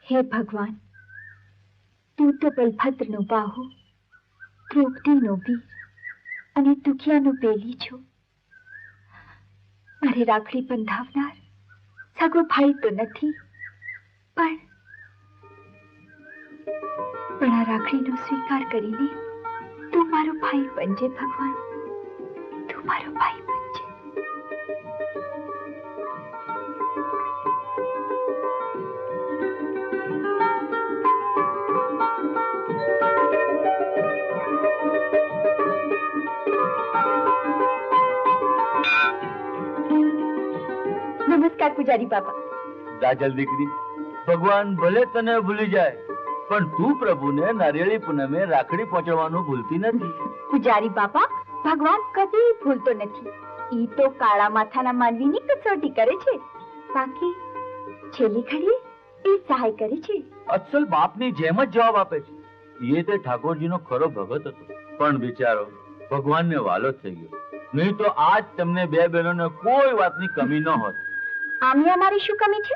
हे भगवान, तू तो बलभद्रનો બાહુ, દ્રૌપદીનો વીર અને દુખિયાનો પેલી છો. મારે રાખડી બંધાવનાર સગો ભાઈ તો નથી, પણ આ રાખડીનો સ્વીકાર કરીને તું મારો ભાઈ બનજે ભગવાન, તું મારો ભાઈ બનજે. નમસ્કાર પૂજારી બાપા. દાજલ દીકરી, ભગવાન ભલે તને ભૂલી જાય, પણ તું પ્રભુને નારિયેળી પૂનમે રાખડી પહોંચાડવાનું ભૂલતી નથી. પૂજારી બાપા, ભગવાન કદી ભૂલતો નથી. ઈ તો કાળા માથાના માનવીની કસોટી કરે છે, બાકી છેલ્લી ઘડીએ એ સહાય કરે છે. અસલ બાપની જેમ જ જવાબ આપે છે. એ તે ઠાકોરજીનો ખરો ભગત હતો, પણ બિચારો ભગવાનને વાલો થઈ ગયો. નહીં તો આજ તમને બે બહેનોને કોઈ વાતની કમી ન હોત. આમે અમારી શું કમી છે?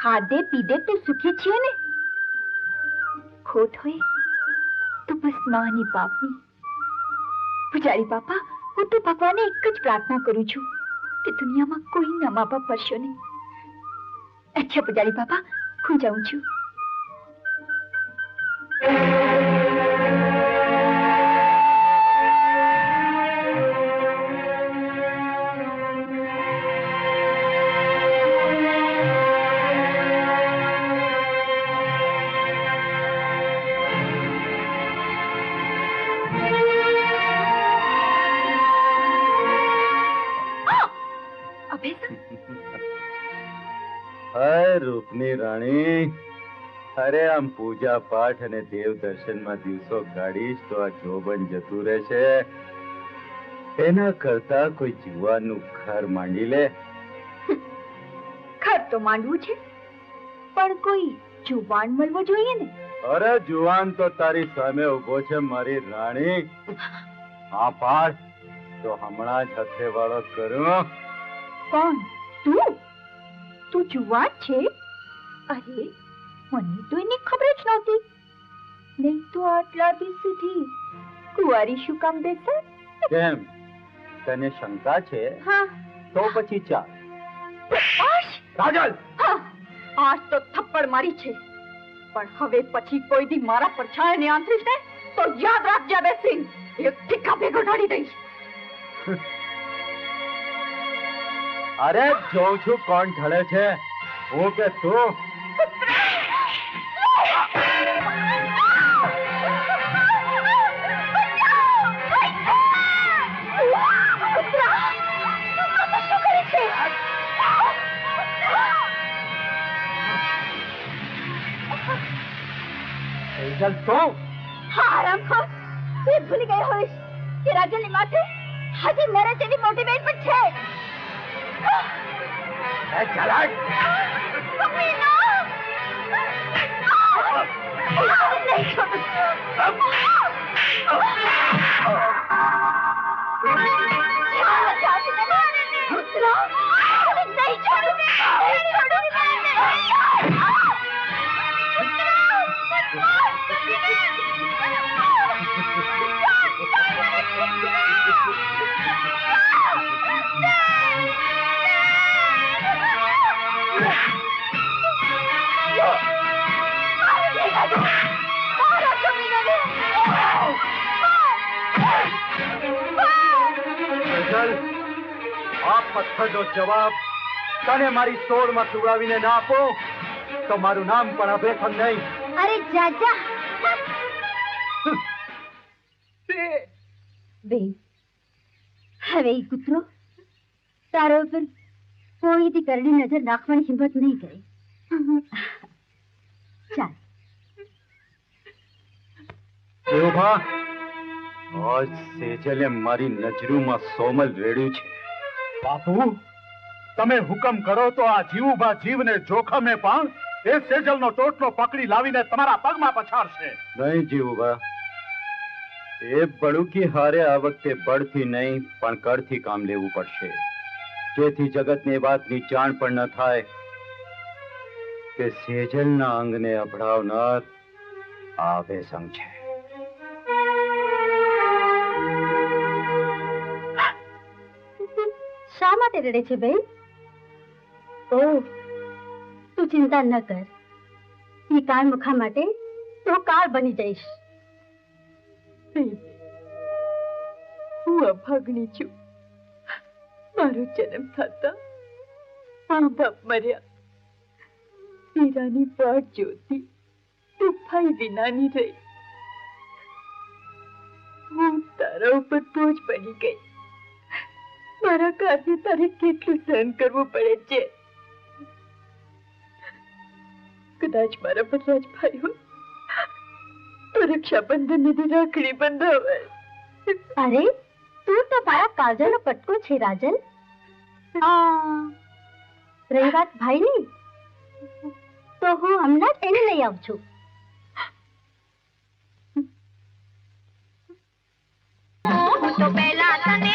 ખાધે પીધે તો સુખી છીએ ને. ખોટ હોય તો બસ માની બાપની. પૂજારી બાપા, હું તો ભગવાનને એક જ પ્રાર્થના કરું છું કે દુનિયામાં કોઈ ન મા બાપ પરશો નહીં. અચ્છા પૂજારી બાપા, હું જાઉં છું. રૂપની રાણી, અરે આમ પૂજા પાઠ અને દેવ દર્શનમાં દિવસો કાઢીશ તો આ જોબન જતું રહેશે. એના કરતા કોઈ જુવાનનું ઘર માંડી લે. ઘર તો માંડવું છે, પણ કોઈ જુવાન મળવો જોઈએ ને. અરે જુવાન તો તારી સામે ઉભો છે મારી રાણી. હા પાડ તો હમણાં જ હથે વાળો કરું. કોણ? તું? તું જુવાન છે? અરે, મને તો એની ખબર જ નહોતી. નહીં તો આટલા દિવસ સુધી કુંવારી શું કામ બેસે? કેમ, તને શંકા છે? હા. તો પછી ચાલ. રાજલ, આજ તો થપ્પડ મારી છે, પણ હવે પછી કોઈ દી મારા પરછાયાને આંતરીશ ને તો યાદ રાખજે બેસી એક ઠીકા ભેગો ઢાળી દઈશ. અરે જોઉં છું કોણ ઢળે છે, હું કે તું? ભૂલી ગઈ હોઈશ કે રાજલની માથે હજી નરેશ એની મોટી બેન પણ છે. પથ્થરનો જવાબ તને મારી સોળમાં સુવડાવીને ના આપો તો મારું નામ પણ અભેખમ નહીં. અરે જાજા બેન, હવે કૂતરો તારો ઉપર કોઈ દી કરડી નજર નાખવાની હિંમત નહીં કરે. ચાલ દેવભા, આજ સેજલે મારી નજરોમાં સોમલ રેડ્યું છે. બાપુ, તમે હુકમ કરો તો આ જીવુભા જીવને જોખમે પણ એ સેજલનો ટોટલો પકડી લાવીને તમારા પગમાં પછાડશે. નહીં જીવુભા, એ બળુકી હારે આ વખતે બળથી નહીં પણ કળથી કામ લેવું પડશે, જેથી જગતને વાતની જાણ પણ ન થાય. કે સેજલના અંગને અભડાવનાર આ બેસંગ છે. શા માટે રડે છે બેન? ઓહ, તું ચિંતા ન કર. એ કાળ મુખા માટે તું કાળ બની જઈશ. હું અભાગણી છું. મારો જન્મ થતા મા બાપ મર્યા. હીરાની વાટ જોતી તું ભાઈ વિનાની રહી. હું તારા ઉપર બોજ બની ગઈ. મારા કાર્ય તારે કેટલું સહન કરવું પડે છે. કદાચ મારા પર રાજભાઈ હોય તો રક્ષાબંધન ની રાખડી બંધાવે. અરે, તું તો મારા કાજલનો કટકો છે રાજલ. રહી વાત ભાઈની, તો હું હમણાં જ એને લઈ આવું છું. તો પહેલા તને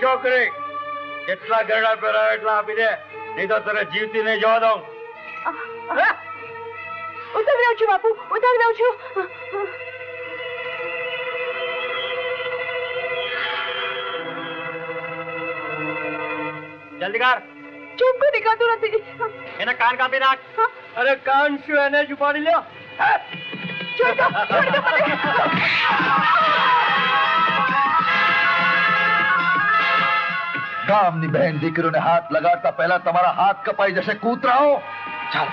છોકરી, જેટલા ગરડા પહેરાવે એટલા આપી દે, નહીં તો તને જીવતી નહીં જવા દઉં. ઉતારી દઉં છું બાપુ, ઉતારી દઉં છું. જલ્દી કર. ચોખ્ખું દેખાતું નથી. એના કાન કાપી નાખ. અરે કાન શું, એને જ ઉપાડી લ્યો. છોડ દો, છોડ દો મને. ગામની બહેન દીકરીઓને હાથ લગાડતા પહેલા તમારા હાથ કપાઈ જશે કૂતરાઓ. ચાલ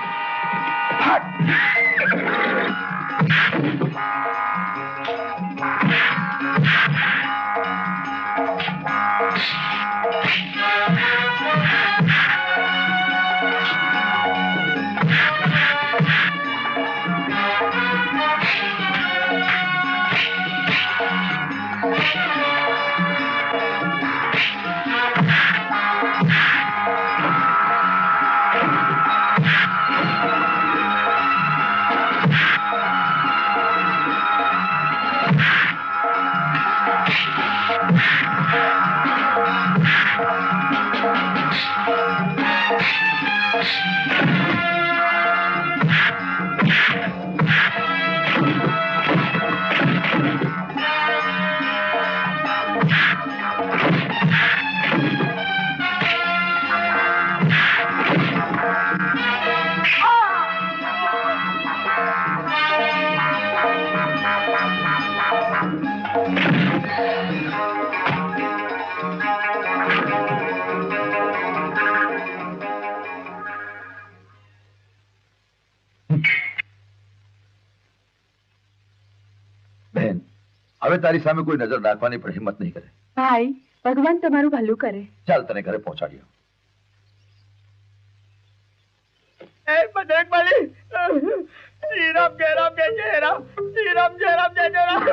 હવે તારી સામે કોઈ નજર નાખવાની પણ હિંમત નહીં કરે. ભાઈ, ભગવાન તમારું ભલું કરે. ચાલ તને ઘરે પહોંચાડ્યો. શ્રી રામ જય રામ જય જય રામ. શ્રી રામ જય રામ જય જય રામ.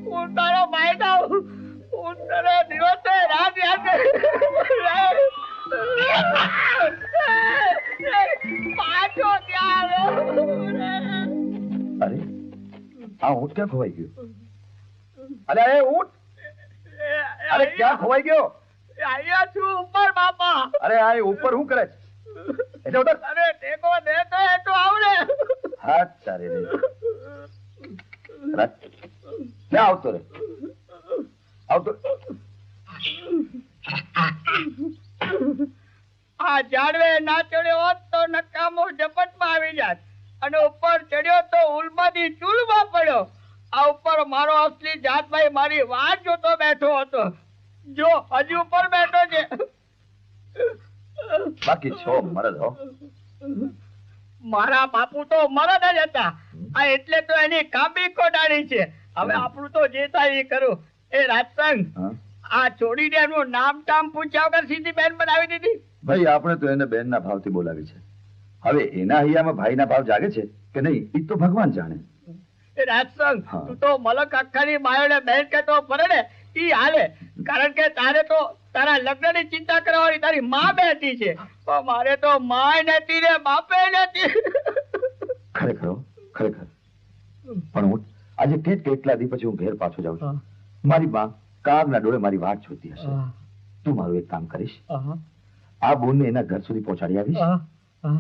હું તારો માય જાઉં. હું તારો દિવસે રાત યાદ પાછો ત્યાં. અરે આ ઊંટ ક્યાં ખોવાઈ ગયો? અરે એ ઊંટ, અરે ક્યાં ખોવાઈ ગયો? અહીંયા છું ઉપર બાપા. અરે આ ઉપર શું કરે છે? એટલે ઉતર. અરે ટેકો દે તો એ તો આવડે. હાથ તારે રે. લે આવતો રે, આવતો. આ ઝાડવે ના ચડ્યો હોત તો નકામો ઝપટમાં આવી જાત, અને ઉપર ચડ્યો તો ઉલમાની ચૂલમાં પડ્યો. આ ઉપર મારો અસલી જાતભાઈ મારી વાત જોતો બેઠો હતો. જો હજુ ઉપર બેઠો છે. બાકી છો મરદ હો. મારા બાપુ તો મરદ જ હતા. આ એટલે તો એની કાબી કોડાડી છે. હવે આપણું તો જે થાય એ કરું. એ રાજસંગ, હા? આ છોડીને એનું નામ ટામ પૂછ્યા વગર સીધી બેન બનાવી દીધી. ભાઈ આપણે તો એને બેનના ભાવથી બોલાવી છે. હવે એના હૈયામાં ભાઈના ભાવ જાગે છે કે નહીં એ તો ભગવાન જાણે. એ રાજસંગ, હા. તું તો મલક અક્કાની માયોને બેન કહેતો ફરે ને ઈ હાલે. કારણ કે તારે તો તારા લગ્નની ચિંતા કરવાની તારી માં બેઠી છે. પણ મારે તો માય નથી ને બાપે નથી. ખરેખર હો, ખરેખર. પણ હું આજે કેટલા દી પછી હું ઘેર પાછો જાઉં છું. મારી બા કાગના ડોળે મારી વાટ જોતી હશે. તું મારું એક કામ કરીશ, આ બોનને એના ઘર સુધી પહોંચાડી આવીશ. હા?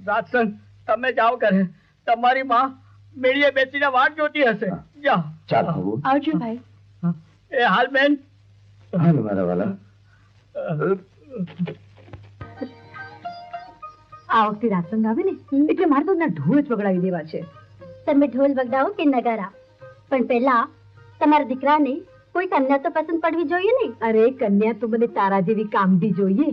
રાજસંગ, તમે જાઓ કરે. તમારી માં મેળીએ બેસીને વાટ જોતી હશે. જાઓ. ચાલ બાબુ. આવજો ભાઈ. એ હાલ બેન. હાલો મારા વાલા. આ વખતે રાસંગ આવે ને એટલે મારે તો ના ઢોલ જ વગડાવી દેવા છે. તમે ઢોલ વગાડો કે નગારા, પણ પહેલા તમારા દીકરાને કોઈ કન્યા તો પસંદ પડવી જોઈએ ને. અરે કન્યા તો મને તારા જેવી કામડી જોઈએ.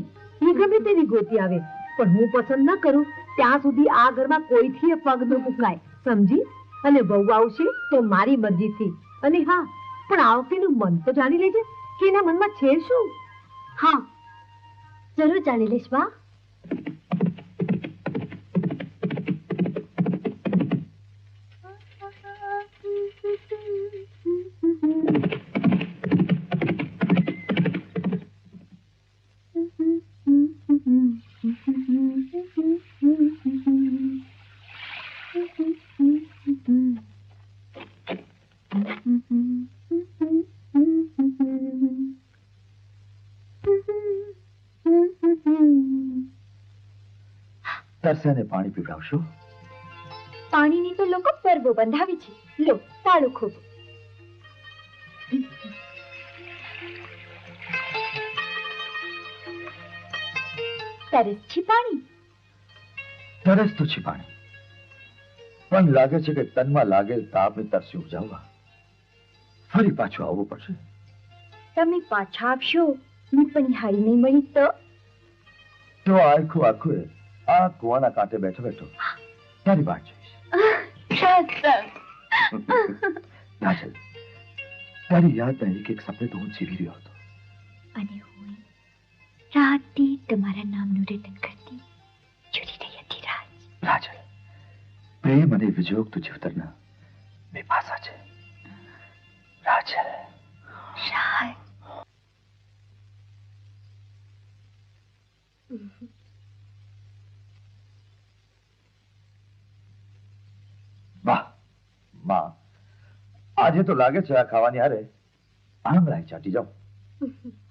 એ ગમે તેવી ગોતી આવે, પણ હું પસંદ ન કરું ત્યાં સુધી આ ઘરમાં કોઈથી પગ ન મુકાય, સમજી? અને બહુ આવશે તો મારી મરજીથી. અને હા, પણ આ વખતેનું મન તો જાણી લેજે કે એના મનમાં છે શું. હા, જરૂર જાણી લઈશ બા. તરસાને પાણી પીવડાવશો? પાણીની તો લોકો પરબો બંધાવી છે. લો તાળું ખૂબ. તરસ છે પાણી? તરસ તો છે પાણી, પણ લાગે છે કે તનમાં લાગેલ તાપની તરસી ઉપજાવવા ફરી પાછું આવવું પડશે. તમે પાછા આવશો ને પણ હારી નહીં મળી તો? તો આખું આખું આ કુવાના કાંઠે બેઠો બેઠો તારી વાટ જોઈશ. રાજલ, તારી યાદના એક એક સપને તો હું જીવી રહ્યો હતો. અને હું રાતે તમારા નામનું રટન કરતી જુદી રહી હતી. રાજલ, પ્રેમ અને વિજોગ તો જીવતરના બે પાસા છે. રાજલ, વાહ માં, આજે તો લાગે છે આ ખાવાની હારે આંગળા ચાટી જાઉં.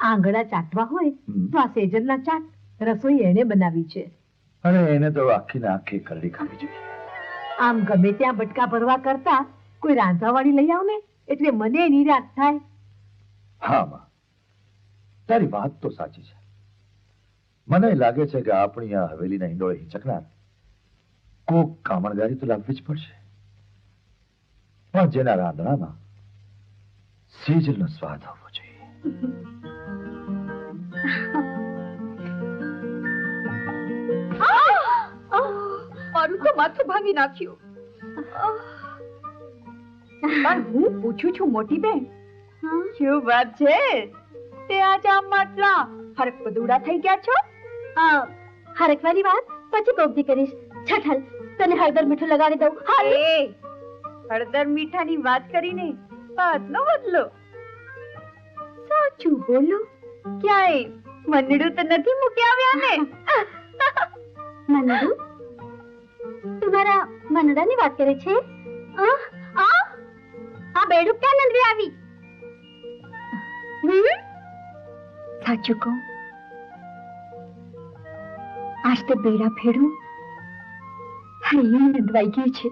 આંગળા ચાટવા હોય તો આ સેજલના ચાટ. રસોઈ એને બનાવી છે. અરે એને તો આખી ને આખી કરડી ખાવી જોઈએ. આમ ગમે ત્યાં બટકા ભરવા કરતા કોઈ રાંધાવાળી લઈ આવ ને એટલે મને નિરાશ થાય. હા માં, તારી વાત તો સાચી છે. મને લાગે છે કે આપણી આ હવેલીના હિંડોળે હિંચકનાર કોક કામણગારી તો લાવવી જ પડશે, પણ જેના રાંધણામાં સેજલનો સ્વાદ આવવો જોઈએ. મારું તો માથું ભાંગી નાખ્યું. પણ હું પૂછું છું મોટી બેન, શું વાત છે તે આજ આમ માટલા હરક બદુડા થઈ ગયા છો? હરકવાની વાત પછી કોકથી કરીશ. છઠલ, તને હળદર મીઠું લગાડી દઉં. હળદર મીઠાની વાત કરીને વાતનો બદલો. સાચું બોલો, ક્યાંય મંડળું તો નથી મૂકી આવ્યા ને? મનડું? તમારા મનડાની વાત કરે છે? આ બેડું ક્યાં નંદરી આવી? સાચું કહું, આજ તો બેડા ફેડું હૈયું નંદવાઈ ગયું છે.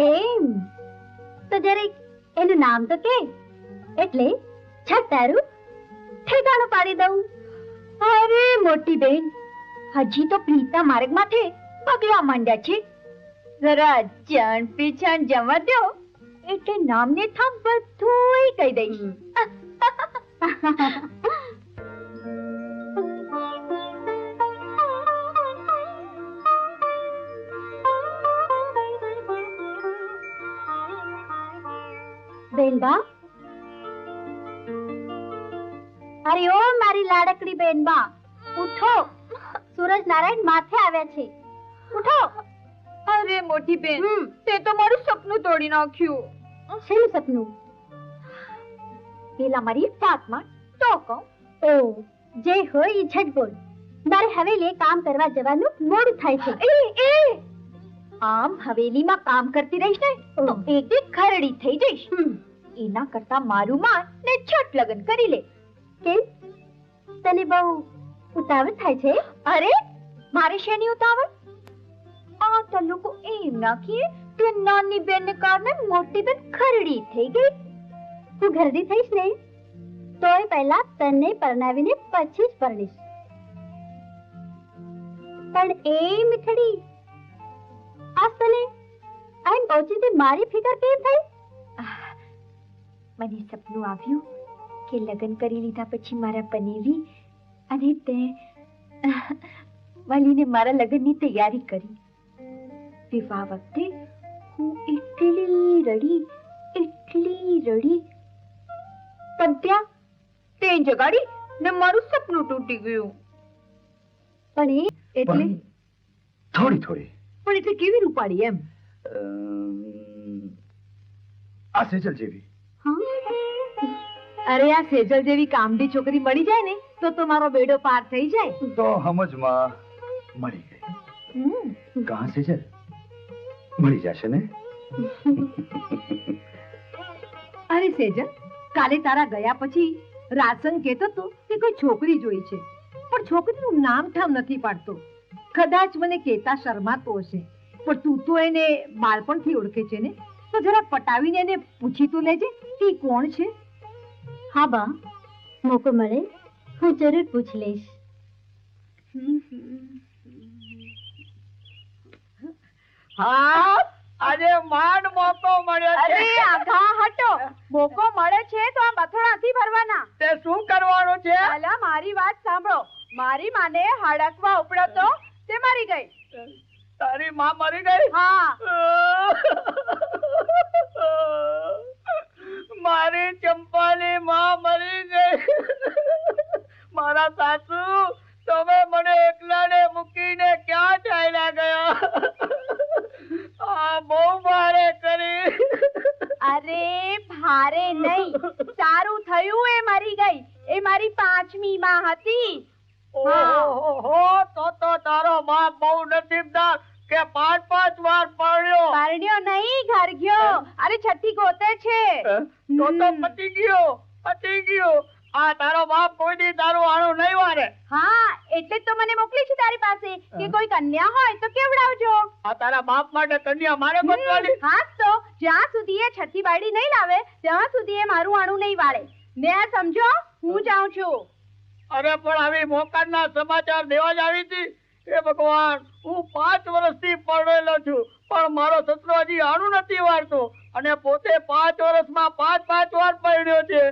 એમ તો જરીક એનું નામ તો કે, એટલે છત તારું ઠેકાણું પાડી દઉં. અરે મોટી બેન, હજી તો પ્રીતા માર્ગ માથે પગલા માંડ્યા છે. જરા જાણ પીછાણ જવા દો એટલે નામને થામ બધું કહી દઈશ. બેનબા, અરે ઓ મારી લાડકડી બેનબા, ઉઠો. સૂરજ નારાયણ માથે આવ્યા છે. ઉઠો. અરે મોટી બેન, તે તો મારું સપનું તોડી નાખ્યું. શેનું સપનું? પેલા મારી વાતમાં તો કહું. ઓ, જે હોય એ ઝટ બોલ. મારે હવેલી કામ કરવા જવાનું મોડું થાય છે. આમ હવેલીમાં કામ કરતી રહીશ ને તો એક ખરડી થઈ જઈશ. એના કરતા મારું માન ને છટ લગન કરી લે. કેમ? તને બહુ ઉતાવળ થાય છે? અરે મારે શેની ઉતાવળ? આ તો લોકો એમ નાખીએ કે નાની બેન ને કારણે મોટી બેન ખરડી થઈ ગઈ. તું ઘરડી થઈશ ને તોય પહેલા તને પરણાવીને પછી જ પરણીશ. પણ એ મીઠડી, આજ તને આમ ઓચિંતી મારી ફિકર કેમ થઈ? મને સપનું આવ્યું કે લગ્ન કરી લીધા પછી મારા પનેવી અને તે વાલીને મારા લગ્નની તૈયારી કરી. વિવાહ વખતે હું એટલી રડી પણ ત્યાં તે જગાડી ને મારું સપનું તૂટી ગયું. પણ એ એટલે થોડી થોડી પણ એટલે કેવી રૂપાળી એમ? આ સેજલ જેવી. અરે આ સેજલ જેવી કામડી છોકરી મળી જાય ને તો મારો બેડો પાર થઈ જાય. તો સમજમાં મળી ગઈ. કાં સેજલ? મળી જશે ને? અરે સેજલ, કાલે તારા ગયા પછી રાસન કહેતો તો કે કોઈ છોકરી જોઈ છે, પણ છોકરીનું નામ ઠામ નથી પાડતો. કદાચ મને કહેતા શરમાતો હશે, પણ તું તો એને બાળપણથી ઓળખે છે ને, તો જરા પટાવીને એને પૂછી તો લેજે કે ઈ કોણ છે. હા બા, મોકો મળે હું જરૂર પૂછી લઈશ. હા, આજે માંડ મોકો મળ્યો છે. અરે આઘા હટો, મોકો મળે છે તો આ બથોડાથી ભરવાના. તે શું કરવાનું છે? પહેલા મારી વાત સાંભળો. મારી માને હડકવા ઉપડ્યો તો તે મરી ગઈ. તારી માં મરી ગઈ? હા. મારી ચંપાની માં મરી ગઈ. મારા સાસુ, તમે મને એકલાને મૂકીને ક્યાં ચાલ્યા ગયા? આ બહુ ભારે કરી. અરે ભારે નહીં, સારું થયું એ મરી ગઈ. એ મારી 5મી માં હતી. ઓહો, તો તારો બાપ બહુ નસીબદાર કે 5 વાર પરણ્યો. પરણ્યો નહીં, ઘર ગયો. અરે છઠ્ઠી ગોતે છે. તો પતી ગયો. આ તારો બાપ કોઈ દી તારું આણું નહીં વારે. હા, એટલે જ તો મને મોકલી છે તારી પાસે કે કોઈ કન્યા હોય તો કેવડાવજો. આ તારા બાપ માટે કન્યા મારે ગોતવાની? હા તો જ્યાં સુધી એ છઠ્ઠી બાયડી નહીં લાવે ત્યાં સુધી એ મારું આણું નહીં વાળે. મેં સમજો, હું જાઉં છું. અરે પણ આવી મોકાના સમાચાર દેવા જ આવી હતી. હે ભગવાન, હું 5 વર્ષથી પરણેલો છું પણ મારો સસરો હજી આણું નથી વાળતો અને પોતે 5 વર્ષમાં 5 વાર પરણ્યો છે.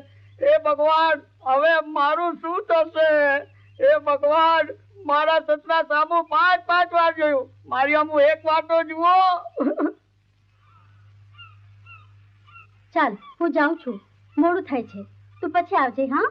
હે ભગવાન, હવે મારું શું થશે? હે ભગવાન, મારા સસરા સામું 5 વાર જોયું, મારી આમું 1 વાર તો જુઓ. ચાલ હું જાઉં છું, મોડું થાય છે. તું પછી આવજે. હા.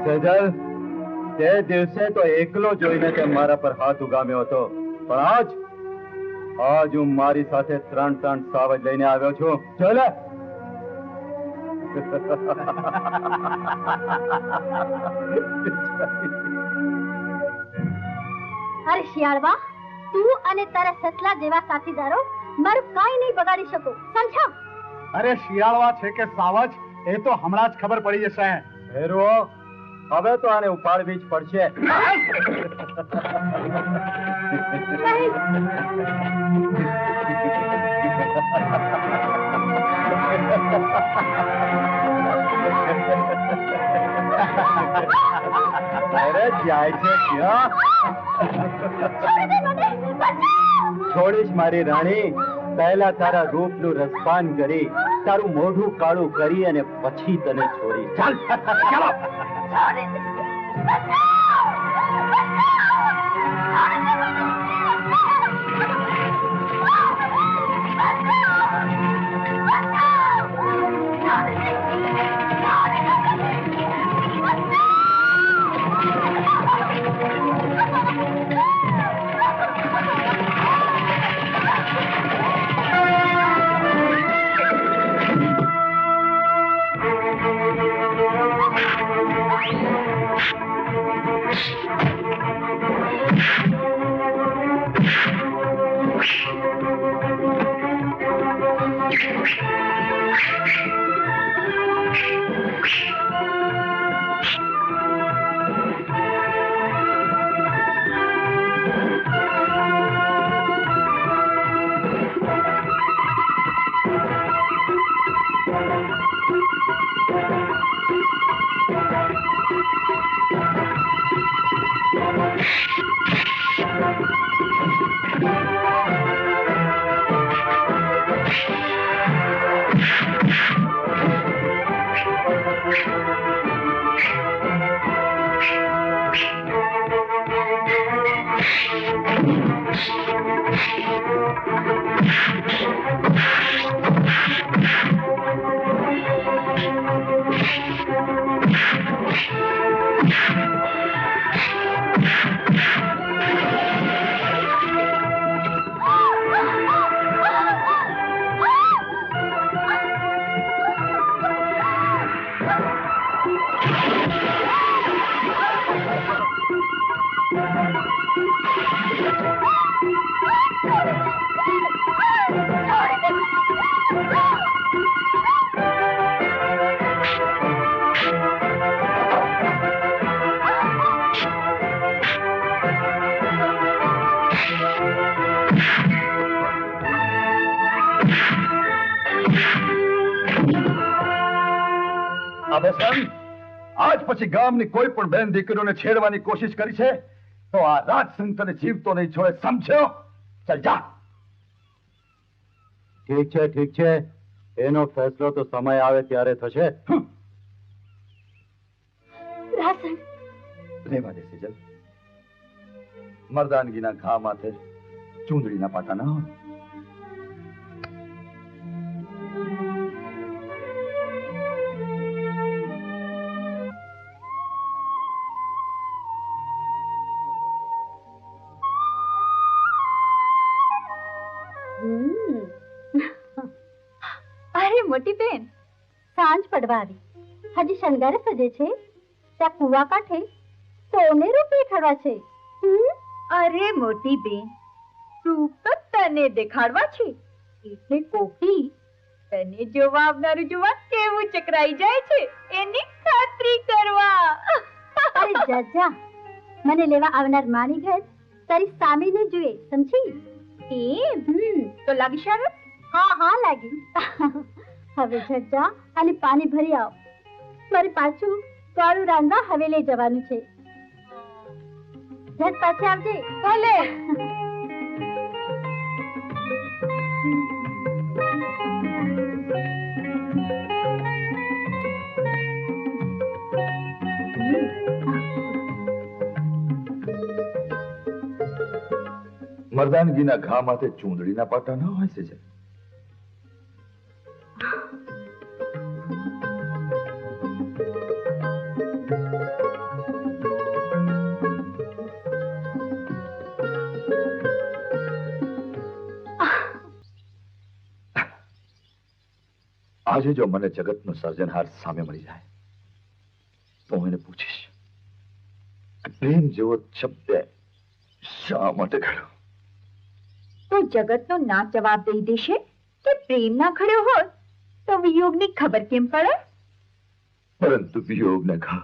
સેજલ, તે દિવસે તો એકલો જોઈને તે મારા પર હાથ ઉગામ્યો હતો, પણ આજ હું મારી સાથે 3 સાવજ લઈને આવ્યો છું. ચાલે. અરે શિયાળવા, તું અને તારા સસલા જેવા સાથીદારો મારું કાંઈ નહીં બગાડી શકો, સમજા? અરે શિયાળવા છે કે સાવજ એ તો હમણાં જ ખબર પડી જશે. ભેરવો, હવે તો આને ઉપાડવી જ પડશે. અરે જાય છે ક્યાં? છોડીશ મારી રાણી. પહેલા તારા રૂપનું રસપાન કરી, તારું મોઢું કાળું કરી અને પછી તને છોડી. ચાલ ચાલો. આજ પછી ગામની કોઈ પણ બેન દીકરીઓને છેડવાની કોશિશ કરી છે તો આ રાજસિંહ તને જીવતો નહીં છોડે, સમજ્યો? ચાલ જા. ઠીક છે. એનો ફેસલો તો સમય આવે ત્યારે થશે. રેવા દે સેજલ. મર્દાનગીના ઘા માથે ચૂંદડીના પાટા ના હોય. અરે મોટી બેન, સાંજ પડવા આવી, હજી શણગારે સજે છે. ત્યાં કુવા કાંઠે સોને રૂપિયે ખરા છે. અરે મોટી બેન, રૂપ તો તને દેખાડવા છે એટલે કોકી તને જોવા આવનારું જોવા કેવું ચકરાઈ જાય છે એની ખાતરી કરવા. અરે જાજા, મને લેવા આવનાર માની ઘર તારી સામે ને જોઈએ, સમજી? તો લાગી શરત? હા લાગી. હવે જજા અને પાણી ભરી આવ. મારે પાછું કાળું રાંધવા હવે લઈ જવાનું છે. ઝટ પાછી આવજે. ભલે. મર્દાનગીના ઘા માથે ચૂંદડીના પાટા ન હોય છે. આજે જો મને જગતનો સર્જનહાર સામે મળી જાય તો હું એને પૂછીશ કે પ્રેમ જેવો શબ્દ શા માટે ખડ્યો? તો જગતનો ના જવાબ દઈ દેશે કે પ્રેમ ના ખડ્યો હોત તો વિયોગની ખબર કેમ પડે? પરંતુ વિયોગના ઘા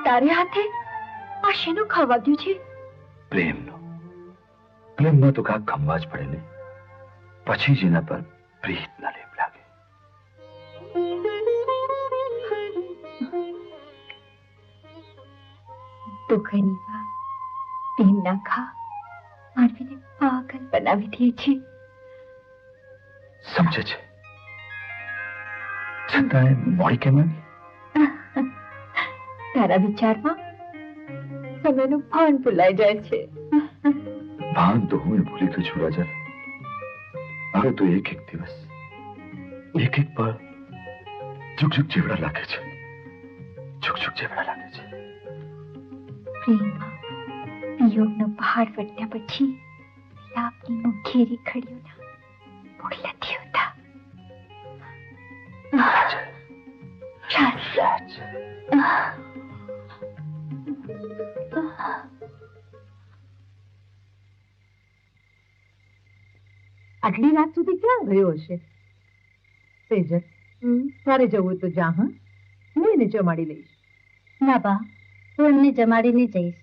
તારે હાથે આ શેનું ખાવાગ્યું છે? પ્રેમમાં તો કાંક ખમવા જ પડે ને, પછી જ એના પર પ્રીતના લેપ લાગે. તો ઘણી વાર પ્રેમના ખા માનવીને પાગલ બનાવી દે છે. સમજે છે છતાં મોડી કેમ આવી? તારા વિચારમાં સમયનું ભાન ભૂલાઈ જાય છે. ભાન તો હું ભૂલી ગયો છું રાજન. હવે તો એક એક દિવસ, એક એક પળ ચૂક જેવડા લાગે છે. ચૂક જેવડા લાગે છે. પ્રેમમાં વિયોગનો પહાડ વટ્યા પછી લાપની મુખેરી ખડીઓના મૂળ નથી હોતા. આટલી રાત સુધી ક્યાં ગયો હશે? સેજલ, તારે જવું તો જા. હા, હું એને જમાડી લઈશ. ના બા, હું એમને જમાડીને જઈશ.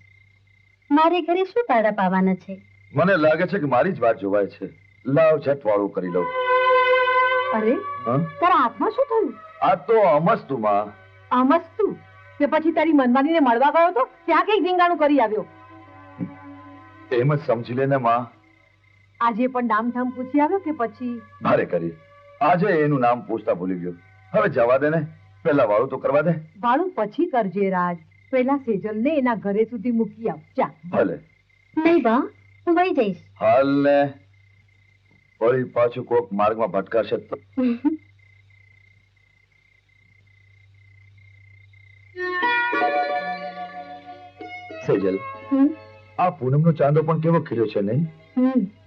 મારે ઘરે શું તાળા પાવાના છે? મને લાગે છે કે મારી જ વાત જોવાય છે. લાવ ઝટ વાળું કરી લઉં. અરે, હા? તારા હાથમાં શું થયું? આ તો અમસ્તું માં. આમસ્તું કે પછી તારી મનમાનીને મળવા ગયો તો ત્યાં કઈક ધીંગાણું કરી આવ્યો? એમ જ સમજી લે ને માં. આજે પણ નામ ઠામ પૂછી આવ્યો કે પછી? ભારે કરી. આજે એનું નામ પૂછતા ભૂલી ગયો. હવે જવા દે ને, પહેલા વાળું તો કરવા દે. વાળું પછી કરજે રાજ. પહેલા સેજલને એના ઘરે સુધી મૂકી આવ. જા. ભલે. નહીં બા, હું વહી જઈશ. હાલ ને, વળી પાછું કોક માર્ગમાં ભટકાશે તો. સેજલ, આ પૂનમનો ચાંદો પણ કેવો ખીલ્યો છે નહીં?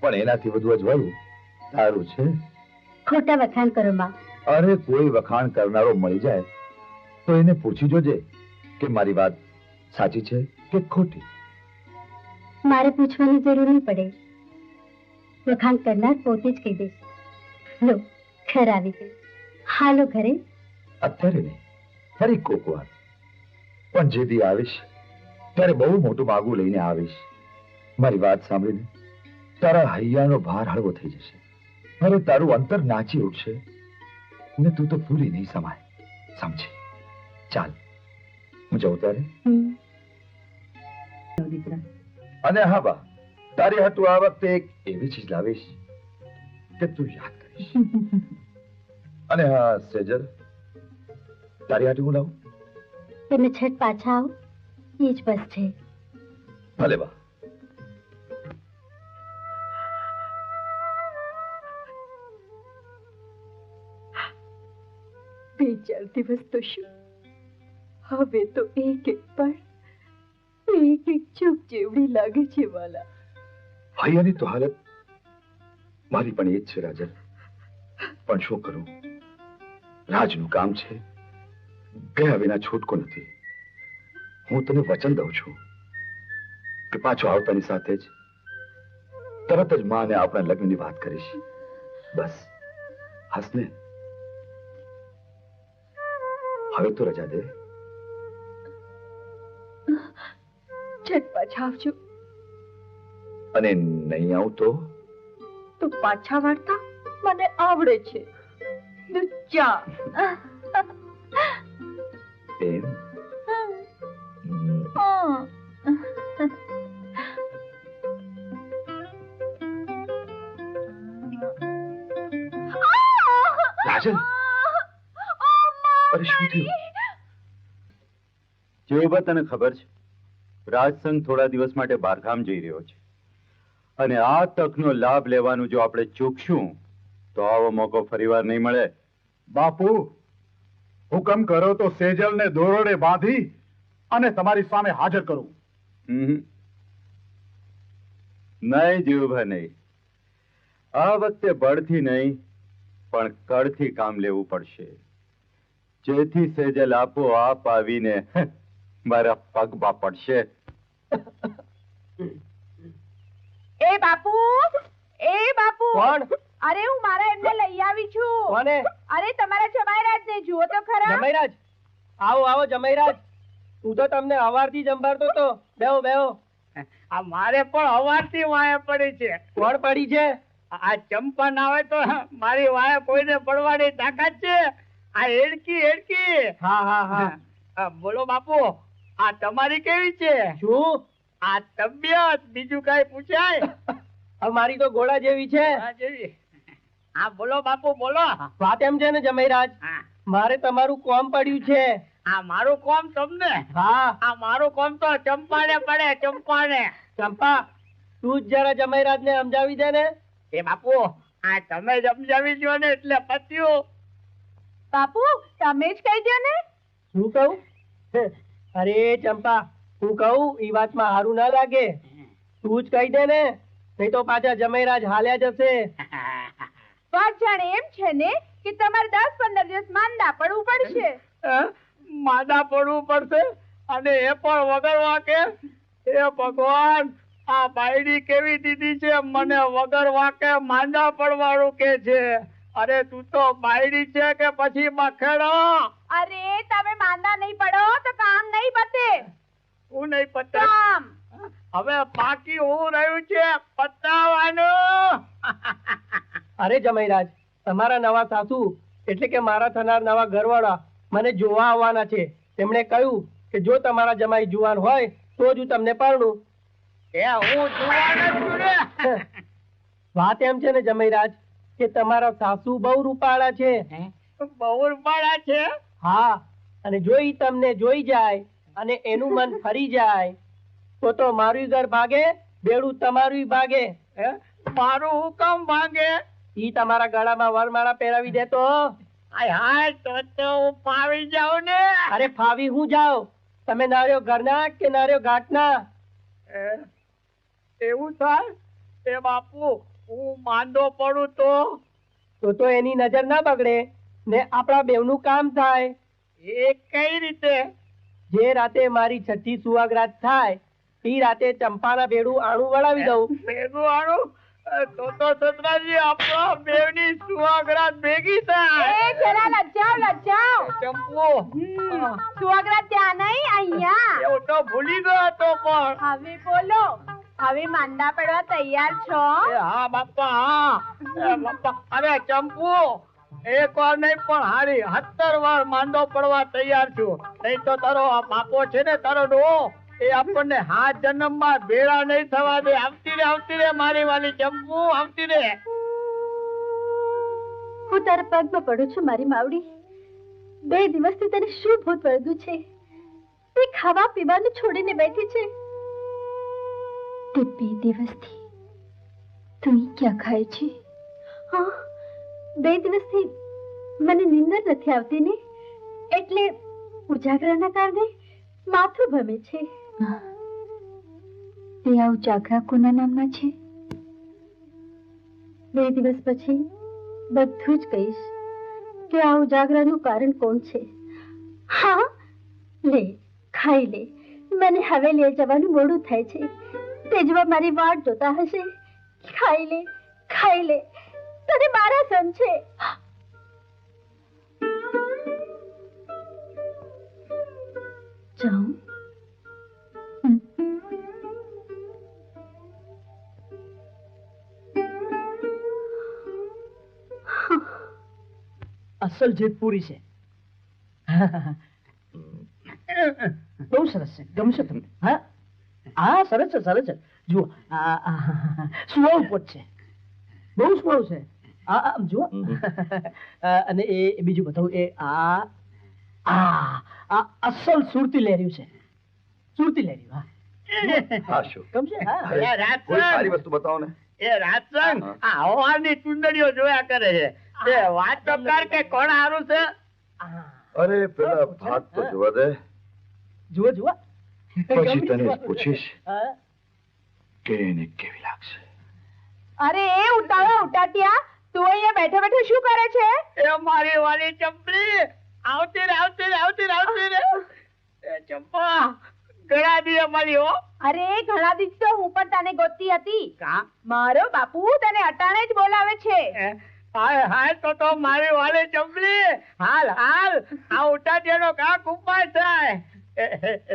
પણ એનાથી વધુ અજવાળું તારું છે. ખોટા વખાણ કરો માં. અરે, કોઈ વખાણ કરનારો મળી જાય તો એને પૂછી જોજે કે મારી વાત સાચી છે કે ખોટી. મારે પૂછવાની જરૂર નહીં પડે. વખાણ કરનાર પોતે જ કહી દઈશ. લો, ઘર આવી ગઈ. હાલો ઘરે. અત્યારે નહીં, ફરી કોક વાર. પણ જે દી આવીશ ત્યારે બહુ મોટું માગું લઈને આવીશ. મારી વાત સાંભળીને તારા હૈયાનો ભાર હળવો થઈ જશે. અરે, તારું અંતર નાચી ઉઠશે ને તું તો પૂરી નહીં સમાય. સમજી? ચાલ, હું જઉં તારે. દીકરા, અને હા બા, તારી હાટુ આ વખતે એક એવી ચીજ લાવીશ કે તું યાદ કરીશ. અને હા સેજલ, તારી હાટુ હું લાવું? તમે છઠ પાછા આવો એ જ બસ છે. ભલે બા. બે ચાર દિવસ તો શું, હવે તો એક એક પળ એક એક ચૂક જેવડી લાગે છે વાલા. હૈયાની તો હાલત મારી પણ એ જ છે રાજન. પણ શું કરું, રાજનું કામ છે, ગયા વિના છૂટકો નથી. હું તને વચન દઉં છું કે પાછો આવતાની સાથે જ તરત જ માં અને આપણા લગ્નની વાત કરીશ. બસ હસને. હવે તો રજા દે. છઠ પાછા આવજો. અને નહીં આવું તો પાછા વાળતા મને આવડે છે. લુચ્ચા. એમ? રાજન, અરે શું થયું? જેવું તને ખબર છે, રાજસંઘ થોડા દિવસ માટે બહારગામ જઈ રહ્યો છે. અને આ તકનો લાભ લેવાનું જો આપણે ચૂકશું તો આવો મોકો ફરીવાર નહીં મળે. બાપુ, હુકમ કરો તો સેજલને દોરડે બાંધી અને તમારી સામે હાજર કરું. નહીં જીવભા, નહીં. આ વખતે બળથી નહીં પણ કળથી કામ લેવું પડશે, જેથી સેજલ આપોઆપ આવીને મારા પગમાં પડશે. એ બાપુ, એ બાપુ. કોણ? અરે, હું મારા એમને લઈ આવી છું. કોને? અરે, તમારા જમાઈરાજ ને જુઓ તો ખરા. જમાઈરાજ, આવો આવો જમાઈરાજ. હું તો તમને હવારથી જંભારતો તો. બેહો બેહો. આ મારે પણ હવારથી વાય પડી છે. કોણ પડી છે? આ ચંપા ના હોય તો મારી વાય કોઈને પડવાની તાકાત છે. આ હેડકી હેડકી. હા હા હા. બોલો બાપુ, આ તમારી કેવી છે? શું? આ તબિયત, બીજું કઈ પૂછાય? મારી તો ઘોડા જેવી છે. હા બોલો બાપુ બોલો. વાત એમ છે ને જમાઈરાજ, મારે તમારું કોમ પડ્યું છે. આ મારું કોમ તમને? હા. આ મારું કોમ તો ચંપાને પડે, ચંપાને. ચંપા, તું જ જરા જમાઈરાજ ને સમજાવી દે ને. એ બાપુ, આ તમે જ સમજાવી દો ને એટલે પત્યું. બાપુ તમે જ કહી દો ને. શું કહું? અરે ચંપા, હું કહું ઈ વાતમાં હારું ના લાગે. તું જ કહી દે ને, નહીં તો પાછા જમાઈરાજ હાલ્યા જશે. વાત જાણે એમ છે ને કે તમારે 10-15 દિવસ માંદા પડવું પડશે. માંદા પડવું પડશે? અને એ પણ વગર વાંકે? એ ભગવાન, આ બાયડી કેવી દીધી છે, મને વગર વાંકે માંદા પડવાળું કે છે. અરે તું તો બાયડી છે કે પછી બખેડો? અરે તમે માંદા નહીં પડો તો કામ નહીં પતે. હું નહીં પતે? કામ હવે બાકી હું રહ્યું છે પતાવવાનું. અરે જમાઈરાજ, તમારા નવા સાસુ એટલે કે મારા થનાર નવા ઘરવાળા મને જોવા આવવાના છે. તેમણે કહ્યું કે જો તમારા જમાઈ જુવાન હોય તો જ હું તમને પરણું. એ હું જુવાન જ છું રે. વાત એમ છે ને જમાઈરાજ કે તમારા સાસુ બહુ રૂપાળા છે. બહુ રૂપાળા છે? હા. અને જો ઈ તમને જોઈ જાય અને એનું મન ફરી જાય તો મારું ઘર ભાગે, બેડું તમારું ભાગે. મારું હુકમ ભાગે? ઈ તમારા ગળામાં વરમાળા પહેરાવી દે તો? હાય તો હું ફાવી જાઉં ને. અરે ફાવી હું જાઉં? તમે નાર્યો ઘરના કે નાર્યો ઘાટના? એવું થાય? એ બાપુ, હું માંદો પડું તો એની નજર ના બગડે ને આપણા બેવનું કામ થાય. એ કઈ રીતે? જે રાતે મારી છઠ્ઠી સુહાગરાત થાય ઈ રાતે ચંપાના ભેડું આણું વળાવી દઉં. ભેડું આણું? તો સસરાજી આપણો બેવની સુહાગરાત ભેગી થાય. એ જરા લજાવ. ચંપુ, સુહાગરાત ત્યાં નહીં, અહીંયા. એવું તો ભૂલી ગયો હતો પણ. હવે બોલો, હવે માંદા પડવા તૈયાર છો? હા બાપા, હા. બાપા, અરે ચંપુ, એક વાર નહીં પણ હારી 17 વાર માંદો પડવા તૈયાર છું. નહીં તો તારો બાપો છે ને, તારો ડોહો, એ આપણને 7 જન્મમાં ભેળા નહીં થવા દે. આવતી રે મારી વાલી ચંપુ, આવતી રે. હું તારા પગમાં પડું છું મારી માવડી. 2 દિવસથી તને શું ભૂત વળગ્યું છે? તે ખાવા પીવાનું છોડીને બેઠી છે. તે 2 દિવસથી તું ક્યાં ખાય છે? હા, 2 દિવસથી મને નીંદર નથી આવતી ને, એટલે ઉજાગરાના કારણે માથું ભમે છે. તે આ ઉજાગરા કોના નામના છે? 2 દિવસ પછી બધું જ કહીશ કે આ ઉજાગરાનું કારણ કોણ છે. હા, લે ખાઈ લે. મને હવે લઈ જવાનું મોડું થાય છે. તેજવા મારી વાટ જોતા હશે. ખાઈ લે, ખાઈ લે. તને મારા સમ છે. જાઉં? અસલ જેતપુરી છે. બહુ સરસ છે, ગમશે તમને. હા હા, સરસ છે, સરસ છે. જુઓ, સુવાળું પોટ છે, બહુ સુવાળું છે. જુઓ. અને એ બીજું બતાવું, એ આ અસલ સુરતી લેર્યું છે. સુરતી લેર્યું. હા હા, શું ગમશે? કોઈ સારી વસ્તુ બતાવો ને. એ રાતસંગ આ હવાની ચુંદડીઓ જોયા કરે છે. તે વાત તો કર કે કોણ હારું છે. અરે પેલા ભાત તો જોવા દે, જુઓ જુઓ. પછી તને પૂછીશ કે એને કેવી લાગશે. અરે એ ઉટાટિયા, તું અહીંયા બેઠા બેઠા શું કરે છે? એ મારી વાલી ચંપલી, આવતી રે. એ ચંપા, ઘણા દી મળી હો. અરે ઘણા દિવસ તો હું પણ તને ગોતતી હતી. કા? મારો બાપુ તને અટાણે જ બોલાવે છે. હાલ તો મારી વાલી ચંપલી, હાલ આ ઉટાટિયાનો કાક ઉપાય થાય.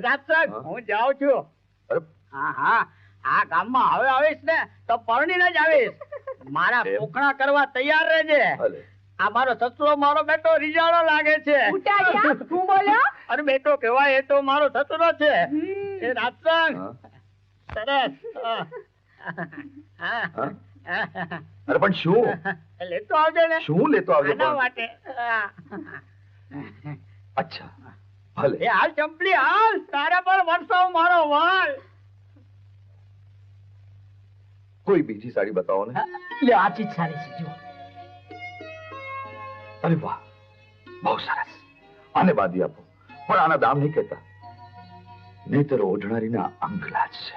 રાતસાગ હા? હું જાઉં છું. અરે હા હા આ ગામમાં હવે આવીશ ને તો પરણીને જ આવીશ. મારા એમ? પોખણા કરવા તૈયાર રહેજે. ભલે. આ મારો સસરો મારો બેટો રીજાડો લાગે છે. ઉટાડ્યા હું બોલ્યો અરે બેટો કહેવાય એ તો મારો સસરો છે. એ રાતસાંગ હા? સરસ. હા? અરે પણ શું લેતો આવજે ને શું લેતો આવજો આના પણ? માટે. અચ્છા ભલે. એ હાલ ચંપલી હાલ તારા પર વરસાવ મારો વાલ. કોઈ બીજી સાડી બતાવો ને. લ્યો આ ચીજ સારી છે જુઓ. અરે વાહ બહુ સરસ. આને બાંધી આપો પણ આના દામ નહીં કહેતા, નહીતર ઓઢણારીના અંગલા જ છે.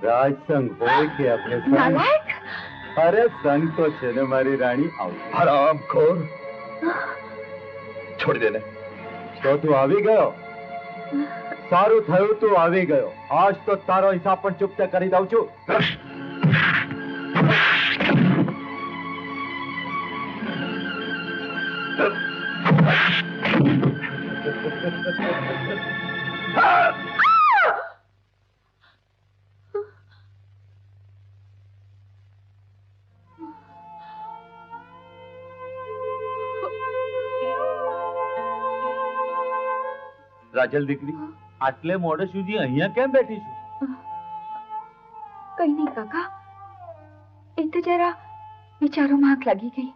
રાજસંગ હોય કે આપણે સંગ? નાલાયક અરે સંગ તો છે ને મારી રાણી. આવું હરામખોર, છોડી દે ને. તો તું આવી ગયો? સારું થયું તું આવી ગયો. આજ તો તારો હિસાબ પણ ચૂકતે કરી દઉં છું. રાજલ દીકરી, આટલે મોડે સુધી અહીંયા કેમ બેઠી છું? કઈ નહીં કાકા, એ તો જરા વિચારોમાં આંખ લાગી ગઈ.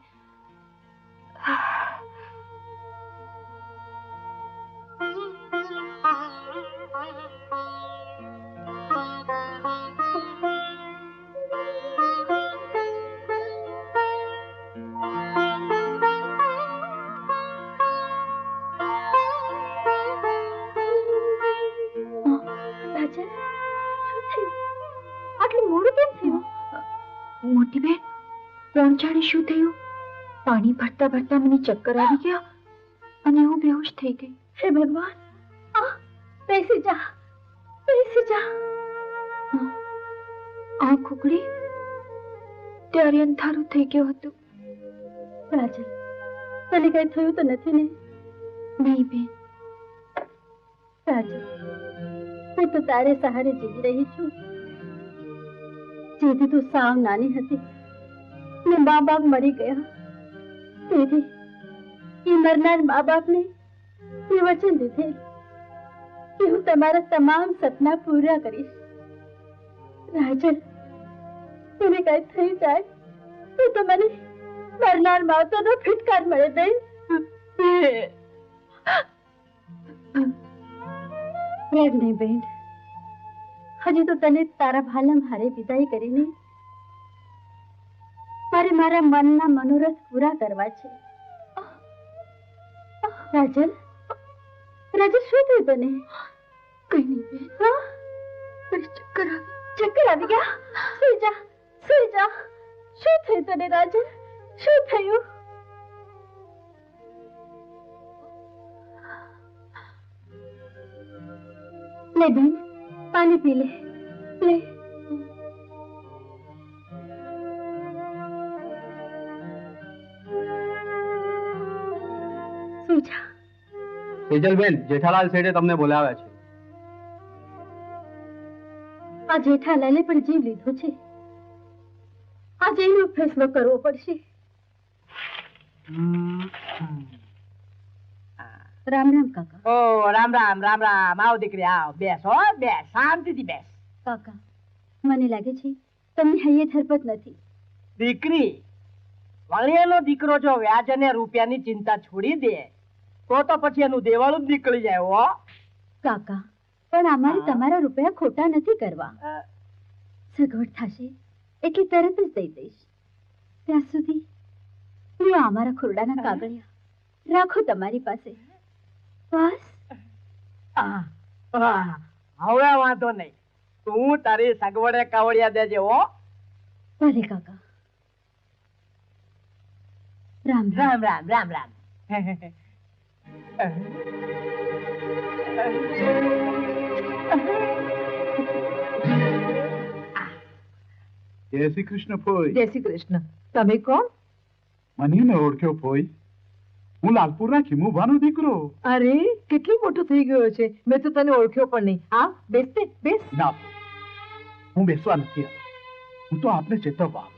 રાજન, શું થયું? આટલું મોડું કેમ થયું? મોટી બેન, કોણ જાણે શું થયું? પાણી ભરતા ભરતા મને ચક્કર આવી ગયા અને હું બેહોશ થઈ ગઈ. હે ભગવાન, બેસી જા, બેસી જા. આંખ ઉઘડી ત્યારે અંધારું થઈ ગયું હતું. રાજન, તને કઈ થયું તો નથી ને? નહીં બેન. રાજન, હું તો તારે સહારે જીવી રહી છું. જેથી તું સાવ નાની હતી ને મા બાપ મરી ગયા, તેથી એ મરનાર મા બાપને એ વચન દીધેલ કે હું તમારા તમામ સપના પૂરા કરીશ. રાજન, તને કઈ થઈ જાય તો મને મરનાર માવતરનો ફિટકાર મળે બેન. રડ નહીં બેન, હજી તો તને તારા ભાલમ હારે વિદાય કરીને મારે મારા મનના મનોરથ પૂરા કરવા છે. રાજલ, રાજલ, શું થયું તને? કઈ નહીં બેન. હા, મને ચક્કર આવી. ચક્કર આવી ગયા? સુઈ જા, સુઈ જા. શું થયું તને રાજલ? શું થયું? લે બેન, પાણી પી લે. લે. સુઈ જા. સેજલબેન, જેઠાલાલ શેઠે તમને બોલાવ્યા છે. આ જેઠાલાલે પણ જીવ લીધો છે. આજે એનો ફેસલો કરવો પડશે. રામ રામ કાકા. ઓ રામ રામ રામ રામ. આવ દીકરી આવ, બેસ હો, બેસ, શાંતિથી બેસ. કાકા, મને લાગે છે તમને હૈયે થરપત નથી. દીકરી, વાણિયાનો દીકરો જો વ્યાજ અને રૂપિયાની ચિંતા છોડી દે તો પછી એનું દેવાળું જ નીકળી જાય હો. કાકા, પણ અમારે તમારા રૂપિયા ખોટા નથી કરવા. સગવડ થશે એટલે તરત જ દઈ દઈશ. ત્યાં સુધી લ્યો અમારા ખોરડાના કાગળિયા રાખો તમારી પાસે. બસ. હવે વાંધો નહીં, તું તારી સગવડે કાવડિયા દેજે હો. ભલે કાકા. રામ રામ રામ રામ રામ. જય શ્રી કૃષ્ણ ફોઈ. જય શ્રી કૃષ્ણ. તમે કોણ? મને ન ઓળખ્યો ફોઈ? હું લાલપુરના ખીમુભાનો દીકરો. અરે, કેટલો મોટો થઈ ગયો છે, મેં તો તને ઓળખ્યો પણ નહીં. આ બેસ તે બેસ. ના, હું બેસવા નથી આવ્યો. હું તો આપને ચેતવવા.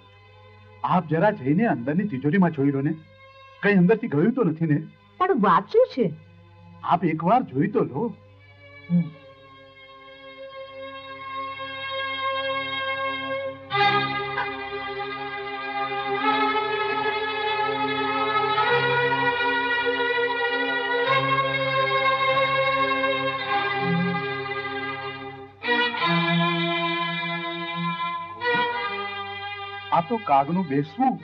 આપ જરા જઈને અંદરની તિજોરીમાં જોઈ લો ને. કઈ અંદરથી ગયું તો નથી ને? પણ વાત શું છે? આપ એકવાર જોઈ તો લો. આ તો કાગનું બેસવું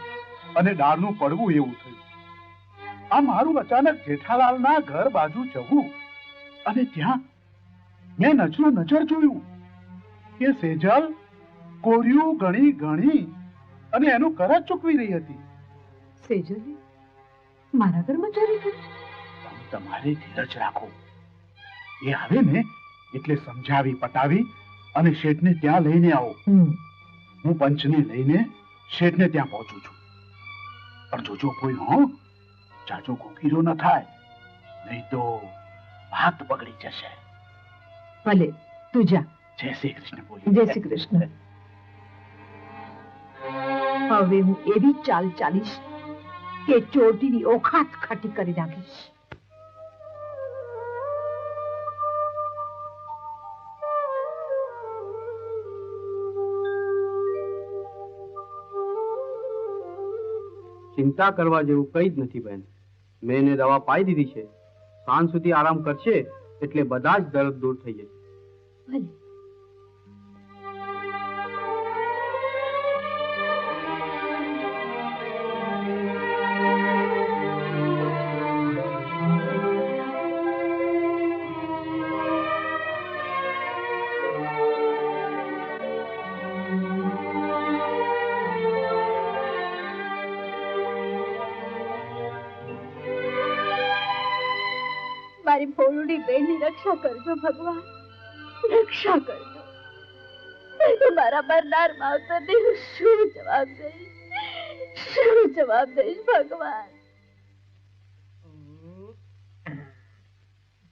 અને ડાળનું પડવું એવું થયું. આ મારું અચાનક જેઠાલાલના ઘર બાજુ જવું અને ત્યાં મેં નજર જોયું કે સેજલ કોર્યું ગણી ગણી અને એનું કરજ ચૂકવી રહી હતી. સેજલે મારા ઘરમાં ચોરી કરી? તમારે ધીરજ રાખો. એ આવે ને એટલે સમજાવી પટાવી અને શેઠને ત્યાં લઈને આવો. હું પંચને લઈને શેઠને ત્યાં પહોંચું છું. પણ જોજો કોઈ ચાચો કુકીરો ન થાય, નહીં તો વાત બગડી જશે. ભલે, તું જા. જય શ્રી કૃષ્ણ બોલી. જય શ્રી કૃષ્ણ. હવે હું એવી ચાલ ચાલીશ કે ચોટીની ઓખાત ખાટી કરી નાખીશ. ચિંતા કરવા જેવું કઈ જ નથી બેન. મેં એને દવા પાઈ દીધી છે. સાંજ સુધી આરામ કરશે એટલે બધા જ દર્દ દૂર થઈ જશે. ભલે. મારી ભોળુડી બેનની રક્ષા કરજો ભગવાન, રક્ષા કરજો. નહીં તો મારા મરનાર માવતરને હું શું જવાબ દઈશ ભગવાન?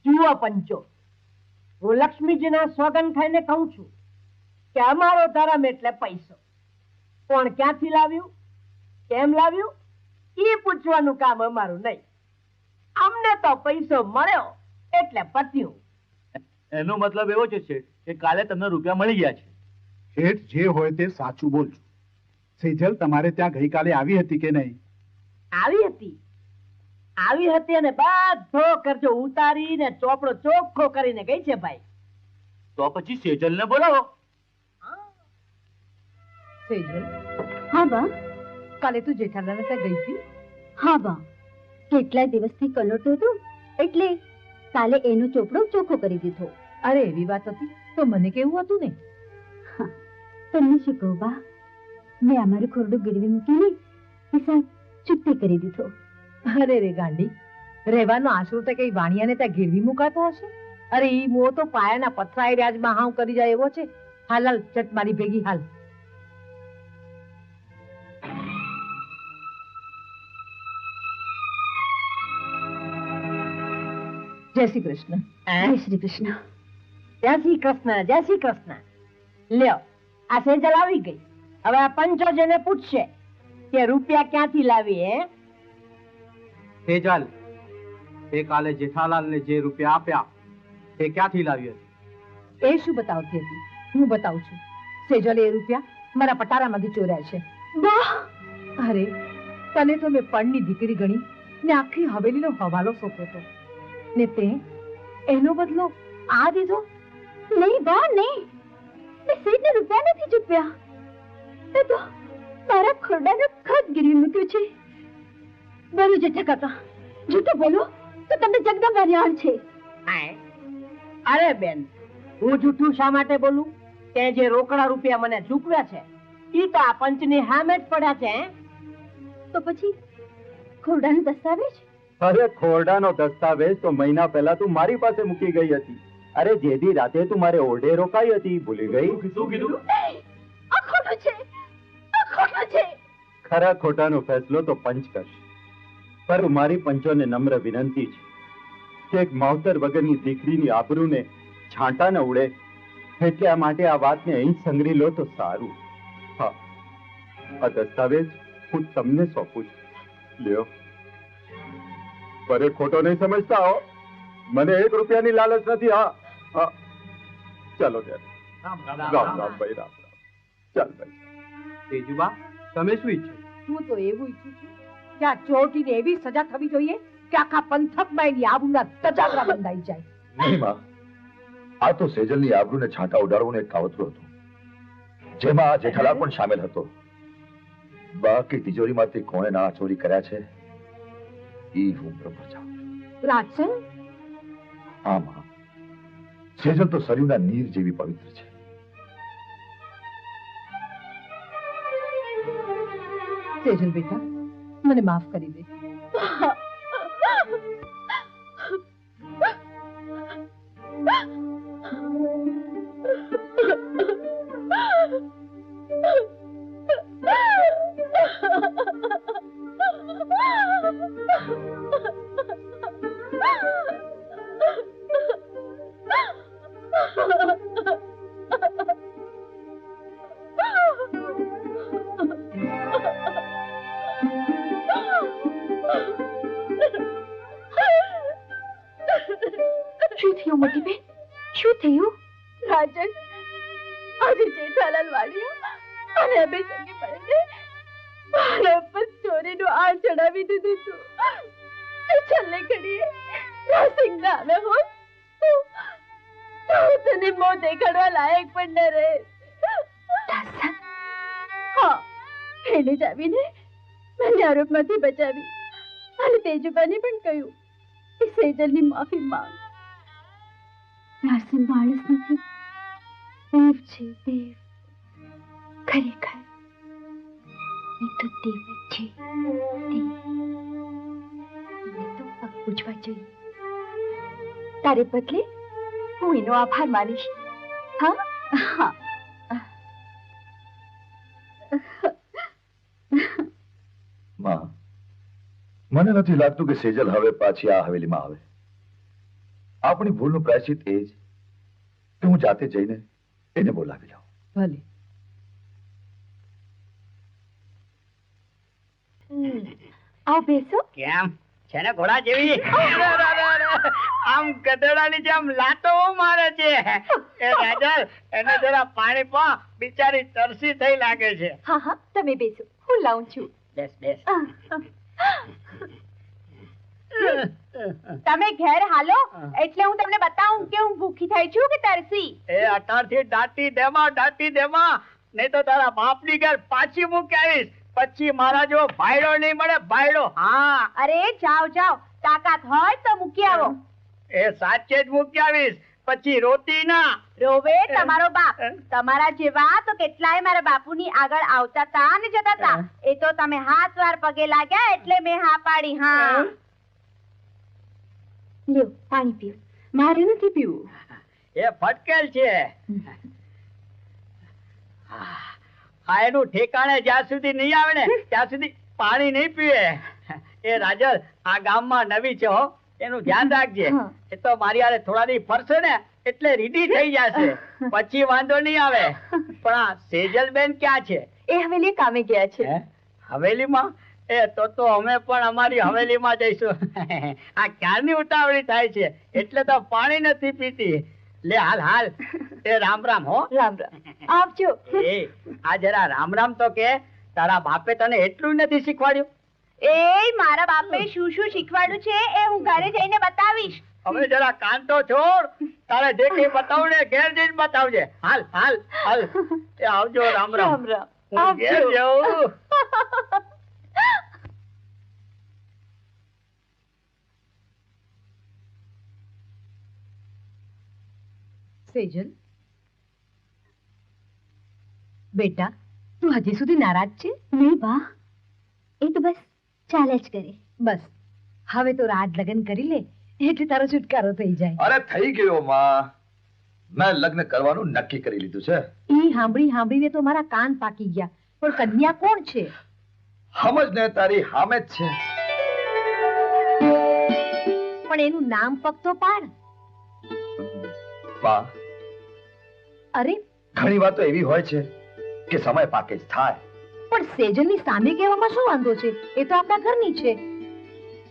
જુઓ પંચો, હું લક્ષ્મીજીના સોગન ખાઈને કહું છું કે અમારો ધર્મ એટલે પૈસો. કોણ ક્યાંથી લાવ્યું, કેમ લાવ્યું, એ પૂછવાનું કામ અમારું નહીં. અમને તો પૈસો મળ્યો એટલે પત્યું. એનો મતલબ એવો છે શેઠ કે કાલે તમને રૂપિયા મળી ગયા છે. શેઠ જે હોય તે સાચું બોલજો. સેજલ તમારે ત્યાં ગઈકાલે આવી હતી કે નહીં? આવી હતી અને બધો કરજો ઉતારીને ચોપડો ચોખ્ખો કરીને ગઈ છે ભાઈ. તો પછી સેજલને બોલાવો. સેજલ, હા બા. કાલે તું જેઠાલાલ ત્યાં ગઈ હતી? હા બા, કેટલાય દિવસથી કલોટો હતો એટલે કાલે એનો ચોપડો ચોખ્ખો કરી દીધો. અરે એવી વાત હતી તો મને કેવું હતું ને? તમને શું કહું બા, મેં અમારું ખોરડું ગીરવી મૂકીને હિસાબ ચૂકતી કરી દીધો. અરે રે ગાંડી, રહેવાનો આશરો તો કઈ વાણિયાને ત્યાં ગીરવી મુકાતો હશે? અરે ઈ મો તો પાયાના પથરાઈ રાજમાં હાવ કરી જાય એવો છે. હાલ હાલ ચટ મારી ભેગી હાલ. જય શ્રી કૃષ્ણ. જય શ્રી કૃષ્ણ. જય શ્રી કૃષ્ણ. જય શ્રી કૃષ્ણ. લ્યો, આ સેજલ આવી ગઈ. હવે આ પંચો જેને પૂછશે કે રૂપિયા ક્યાંથી લાવી. સેજલ, તે કાલે જેઠાલાલને જે રૂપિયા આપ્યા તે ક્યાંથી લાવી હતી? એ શું બતાવતી હતી? હું બતાવું છું. સેજલે એ રૂપિયા મારા પટારામાંથી ચોર્યા છે. વાહ, અરે તને તો મેં પણની દીકરી ગણી ને આખી હવેલીનો હવાલો સોંપ્યો હતો ને તે એનો બદલો આ દીધો. નહીં બા નહીં, મેં સેઠને રૂપિયા નથી ચૂકવ્યા. એ તો મારા ખોરડાનો ખત ગીરવી મૂક્યું છે. બોલો જેઠા કાકા, જૂઠું બોલો તો તમને જગદંબા ન્યાણ છે. અરે બેન, હું જૂઠું શા માટે બોલું? તે જે રોકડા રૂપિયા મને ચૂકવ્યા છે ઈ તો આ પંચની સામે જ પડ્યા છે. તો પછી ખોરડાનો દસ્તાવેજ? અરે ખોરડાનો દસ્તાવેજ તો મહિના પહેલા તું મારી પાસે મૂકી ગઈ હતી. અરે જેદી રાતે તું મારે ઓરડે રોકાઈ હતી, ભૂલી ગઈ? શું કીધું? આ ખોટું છે, આ ખોટું છે. ખરા ખોટાનો ફેસલો તો પંચ કરશે, પર મારી પંચોને નમ્ર વિનંતી છે કે એક માવતર વગરની દીકરીની આબરૂને છાંટા ન ઉડે, એટલા માટે આ વાતને અહીં સંગ્રહી લો તો સારું. હા, આ દસ્તાવેજ હું તમને સોંપું છું. લ્યો. પર એ ખોટો નહીં સમજતા હો, મને 1 રૂપિયાની લાલચ નથી. હા હા, ચાલો ત્યારે. રામ રામ ભાઈ, રામ રામ. ચાલ ભાઈ. તેજુબા, તમે શું ઈચ્છો? હું તો એવું ઈચ્છું છું કે આ ચોટીને એવી સજા થવી જોઈએ કે આખા પંથકમાં એની આબરૂના તજાગરા બંધાઈ જાય. નહીં માં, આ તો સેજલની આબરૂને છાંટા ઉડાડવાનું એક કાવતરું હતું, જેમાં આ જેઠાલાલ પણ સામેલ હતો. બાકી તિજોરીમાંથી કોણે નાણાં ચોરી કર્યા છે ઈ હું બરોબર જાણું છું. રાજસન, હા માં, સેજલ તો સરયુના નીર જેવી પવિત્ર છે. સેજલ બેટા, મને માફ કરી દે. શું થયું મોટી બેન? શું થયું? રાજન, આજે જેઠાલાલ વાળિયા અને અમે સગી પડે મારા ઉપર ચોરીનું આળ ચડાવી દીધું હતું. જો છેલ્લે ઘડીએ રાસિંગ ના આવે હોત તો તને મોં દેખાડવા લાયક પણ ન રહે. હા, એને જ આવીને મને આરોપમાંથી બચાવી અને તેજુબાને પણ કહ્યું કે સેજલની માફી માંગ. રાસન માણસ નથી, દેવ છે, દેવ. ખરેખર એ તો દેવ જ છે, દેવ. એને તો પગ પૂજવા જોઈએ. તારે બદલે હું એનો આભાર માનીશ. હા હા. માં, મને નથી લાગતું કે સેજલ હવે પાછી આ હવેલીમાં આવે. આપણી ભૂલનું પ્રાયશ્ચિત એ જ કે હું જાતે જઈને એને બોલાવી લાવું. ભલે. આવ બેસો. કેમ છે ને ઘોડા જેવી? આમ ગધેડાની જેમ લાતો મારે છે. એ રાજલ, એને જરા પાણી પા, બિચારી તરસી થઈ લાગે છે. હા હા, તમે બેસો, હું લાવું છું. બેસ બેસ. તમે ઘેર હાલો એટલે હું તમને બતાવું કે હું ભૂખી થઈ છું કે તરસી. એ અટારથી દાટી દેમાં, નહીં તો તારા બાપની ઘેર પાછી મૂકી આવીશ. પછી મારા જો ભાઈડો નહીં મળે, ભાઈડો. હા, અરે જાઓ જાઓ, તાકાત હોય તો મૂકી આવો. એ સાચે જ મૂકી આવીશ. પછી રોતી ના. રોવે તમારો બાપ. તમારા જેવા તો કેટલાય મારા બાપુની આગળ આવતા તા ને જતા તા. એ તો તમે હાથ વાર પગે લાગ્યા એટલે મેં હા પાડી. હા, લ્યો પાણી પીઓ. મારે નથી પીવું. એ ફટકેલ છે. આ એનું ઠેકાણે જ્યાં સુધી નહીં આવે ને ત્યાં સુધી પાણી નહીં પીવે. એ રાજલ, આ ગામમાં નવી છે હો, એનું ધ્યાન રાખજે. એ તો મારી હારે થોડા દી ફરશે ને એટલે રીડી થઈ જશે, પછી વાંધો નહીં આવે. પણ આ સેજલ બેન ક્યાં છે? એ હવેલી કામે ગયા છે. હવેલીમાં? એ તો અમે પણ અમારી હવેલીમાં જઈશું. આ ક્યારની ઉતાવળી થાય છે એટલે તો પાણી નથી પીતી. લે હાલ હાલ. એ રામ રામ હો. રામ રામ. આવજો. એ આ જરા રામ રામ તો કે. તારા બાપે તને એટલું નથી શીખવાડ્યું? એ મારા બાપે શું શું શીખવાડ્યું છે એ હું ઘરે જઈને બતાવીશ. હવે જરા કાન તો છોડ. તારે જે કઈ બતાવું ને ઘેર જઈને બતાવજે. હાલ હાલ હાલ. એ આવજો. રામ રામ. રામ રામ. હું ઘેર જાઉં. સેજલ, બેટા તું હજી સુધી નારાજ છે? નહીં બા, એ તો બસ ચાલે જ કરે. બસ હવે તો રાત લગ્ન કરી લે એટલે તારો છુટકારો થઈ જાય. અરે થઈ ગયો માં, મેં લગ્ન કરવાનું નક્કી કરી લીધું છે. એ સાંભળીને તો મારા કાન પાકી ગયા. પણ કન્યા કોણ છે? સમજ ને તારી હામે જ છે. પણ એનું નામ પગ તો પાડ. બા, અરે ઘણી વાતો એવી હોય છે કે સમય પાકે જ થાય. પણ સેજલની સામે કહેવામાં શું વાંધો છે? એ તો આપણા ઘરની છે.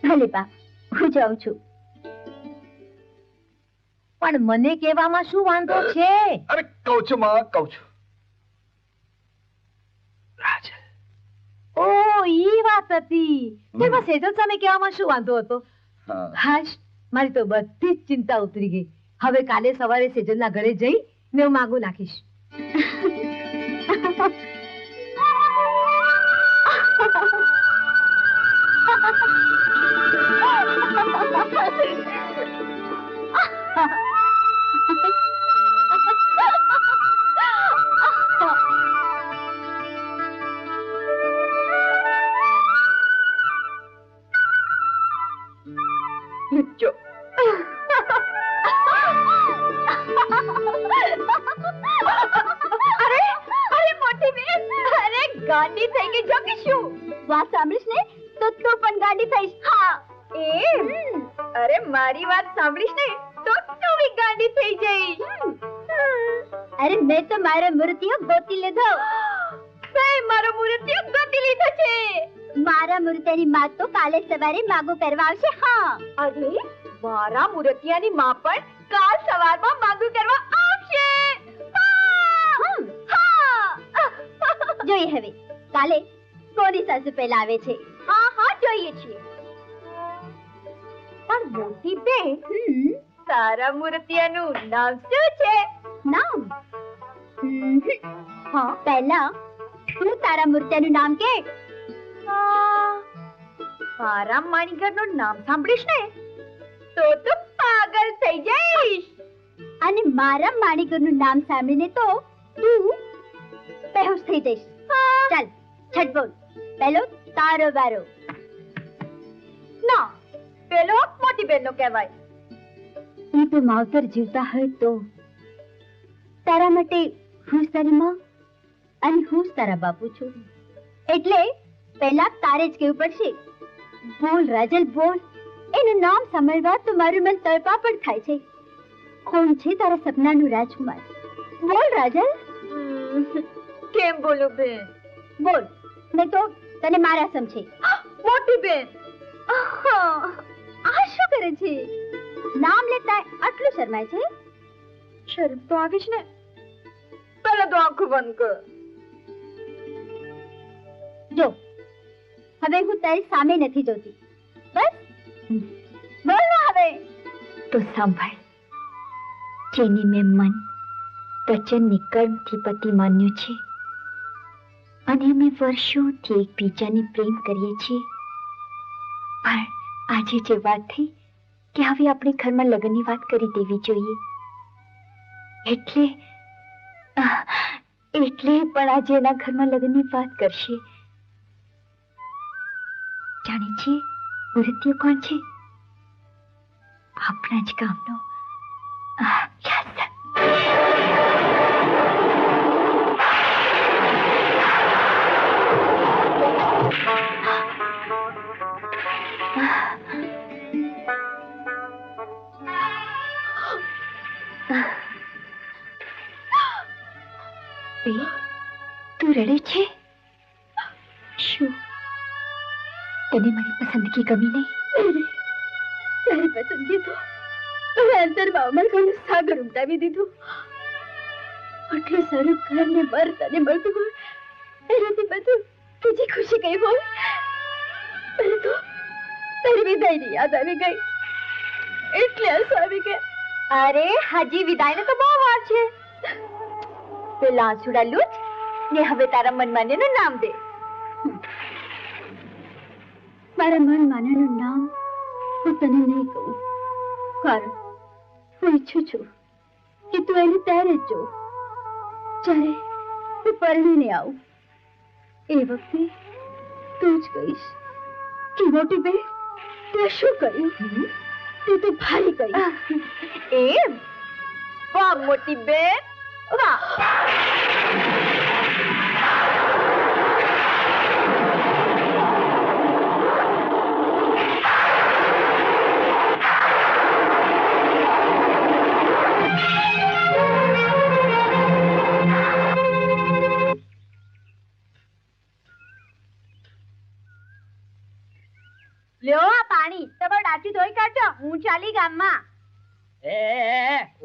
ભલે બા, હું જાઉં છું. પણ મને કહેવામાં શું વાંધો છે? અરે કહું છું માં, કહું છું. રાજલ, ઓ ઈ વાત હતી. તેમાં સેજલ સામે કહેવામાં શું વાંધો હતો? હા. હાશ, મારી તો બધી જ ચિંતા ઉતરી ગઈ. હવે કાલે સવારે સેજલના ઘરે જઈ ને હું માગું નાખીશ. લુચ્ચો. અરે મોટી બેન, અરે ગાંડી થઈ ગઈ જો કે શું? વાત સાંભળીશ ને તો તું પણ ગાંડી થઈશ. હા, એમ? અરે મારી વાત સાંભળીશ ને તો તું બી ગાંડી થઈ જઈશ. અરે મેં તો મારો મૂર્તિઓ ગોતી લીધો. તે મારો મૂર્તિઓ ગોતી લીધો છે. મારા મૂર્તિની માં તો કાલે સવારે માગો કરવા આવશે. હા. અરે મારા મૂર્તિયાની માં પણ કાલ સવારમાં માગું કરવા આવશે. જોઈએ હવે કાલે કોની સાસુ પહેલા આવે છે. હા હા જોઈએ છીએ. પણ મોટી બેન, તારા મૂર્તિયાનું નામ શું છે? નામ? હા, પહેલા તું તારા મૂર્તિનું નામ કે. મારા માણીકરનું નામ સાંભળીશ ને તો તું પાગલ થઈ જઈશ. અને મારા માણીકરનું નામ સાંભળીને તો તું બેહોશ થઈ જઈશ. ચાલ છટ બોલ. પહેલો તારો વારો. ના, પેલો મોટી બેનનો કહેવાય. એ તો માવતર જીવતા હોય તો તારા માટે હું જ તારી માં અને હું જ તારા બાપુ છું. એટલે પહેલા તારે જ કહેવું પડશે. બોલ રાજલ બોલ. એનું નામ સાંભળવા તો મારું મન તડપાપડ થાય છે. કોણ છે તારા સપનાનું રાજકુમાર? બોલ રાજલ. કેમ બોલું બેન? બોલ, નહીં તો તને મારા સમજે. મોટી બેન, આ શું કરે છે? નામ લેતા આટલું શરમાય છે? શરમ તો આવે છે ને. પહેલા તો આંખો બંધ કર. જો હવે હું તારી સામે નથી જોતી. બસ બોલ ને હવે. તો સાંભળ, જેની મેં મન વચન નિકર્મથી પતિ માન્યું છે અને અમે વર્ષોથી એકબીજાને પ્રેમ કરીએ છીએ, પણ આજે જે વાત થઈ કે હવે આપણે ઘરમાં લગ્નની વાત કરી દેવી જોઈએ, એટલે પણ આજે એના ઘરમાં લગ્નની વાત કરશે. જાણે છે મૂર્તિઓ કોણ છે? આપણા જ ગામનો તું રડે છે? શું તને મારી પસંદગી ગમી નહીં? તારી પસંદગી તો અંતરમાં અમરખાનું સાગર ઉમટાવી દીધું. આટલું સારું ઘર ને બર તને મળતું હોય એનાથી બધું બીજી ખુશી કઈ હોય. મને તો તારી વિદાયની યાદ આવી ગઈ એટલે આંસુ આવી ગયા. અરે હજી વિદાયને તો બહુ વાર છે. પેલા આંસુડા લૂછ ને હવે તારા મન માન્યનું નામ દે. મારા મન માન્યાનું નામ હું તને નહીં કહું, કારણ હું ઈચ્છું છું કે તું એને ત્યારે જ જો જ્યારે હું પરણીને આવું. એ વખતે તું જ કહીશ કે મોટી બેન તે શું કર્યું, તે તો ભારી કર્યું. એમ? વાહ મોટી બેન વાહ. લ્યો આ પાણી તમારો ડાચી ધોઈ કાઢજો, હું ચાલી ગામમાં.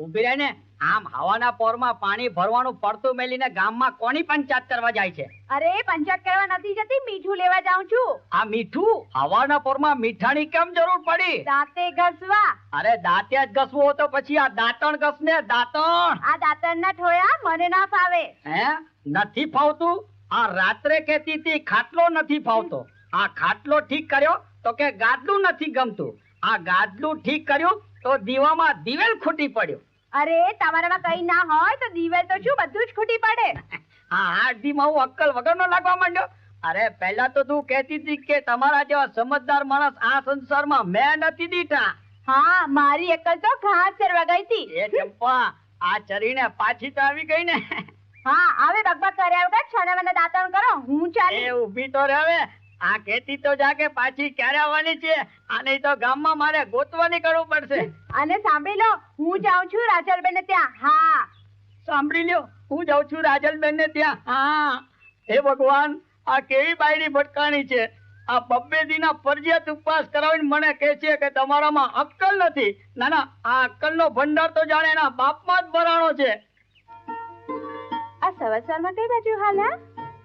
ઊભી રહે ને. આમ હવાના પોરમાં પાણી ભરવાનું પડતું મેલીને ગામમાં કોની પંચાયત કરવા જાય છે? અરે પંચાયત કરવા નથી જતી, મીઠું લેવા જાઉં છું. આ મીઠું? હવાના પોરમાં મીઠાની કેમ જરૂર પડી? દાંતે ઘસવા. અરે દાંતે જ ઘસવું હોય તો પછી આ દાંતણ ઘસ ને, દાંતણ. આ દાંતણ ના ઠોયા મને ના ફાવે. હે? નથી ફાવતું? આ રાત્રે કહેતી હતી ખાટલો નથી ફાવતો. આ ખાટલો ઠીક કર્યો તો કે ગાદલું નથી ગમતું. આ ગાદલું ઠીક કર્યું તો દીવામાં દિવેલ ખૂટી પડ્યો. અરે તમારામાં કઈ ના હોય તો દિવેલ તો શું બધું જ ખૂટી પડે. આ હાડદીમાં હું અક્કલ વગરનો લાગવા માંડ્યો. અરે પહેલા તો તું કહેતી હતી કે તમારા જેવા સમજદાર માણસ આ સંસારમાં મેં નથી દીઠા. હા મારી અક્કલ તો ઘાસ ચરવા ગઈ હતી. એ ચંપા, આ ચરીને પાછી તો આવી ગઈ ને. હા હવે બકબક કર્યા વગર છાના મને દાંતણ કરો, હું ચાલી. એ ઊભી તો રહે. આ કેતી તો જા કે પાછી ક્યારે આવવાની છે? આને તો ગામમાં મારે ગોતવા નીકળવું પડશે. અને સાંભળી લો, હું જાઉં છું રાજલબેન ને ત્યાં. હા સાંભળી લ્યો, હું જાઉં છું રાજલબેન ને ત્યાં. હા. હે ભગવાન, આ કેવી બાયડી ભટકાણી છે. આ બબ્બે દીના ફરજિયાત ઉપવાસ કરાવીને મને કહે છે કે તમારામાં અક્કલ નથી. ના ના, આ અક્કલનો ભંડાર તો જાણે એના બાપમાં જ ભરાણો છે. આ સવાસરમાં કઈ બાજુ હાલ?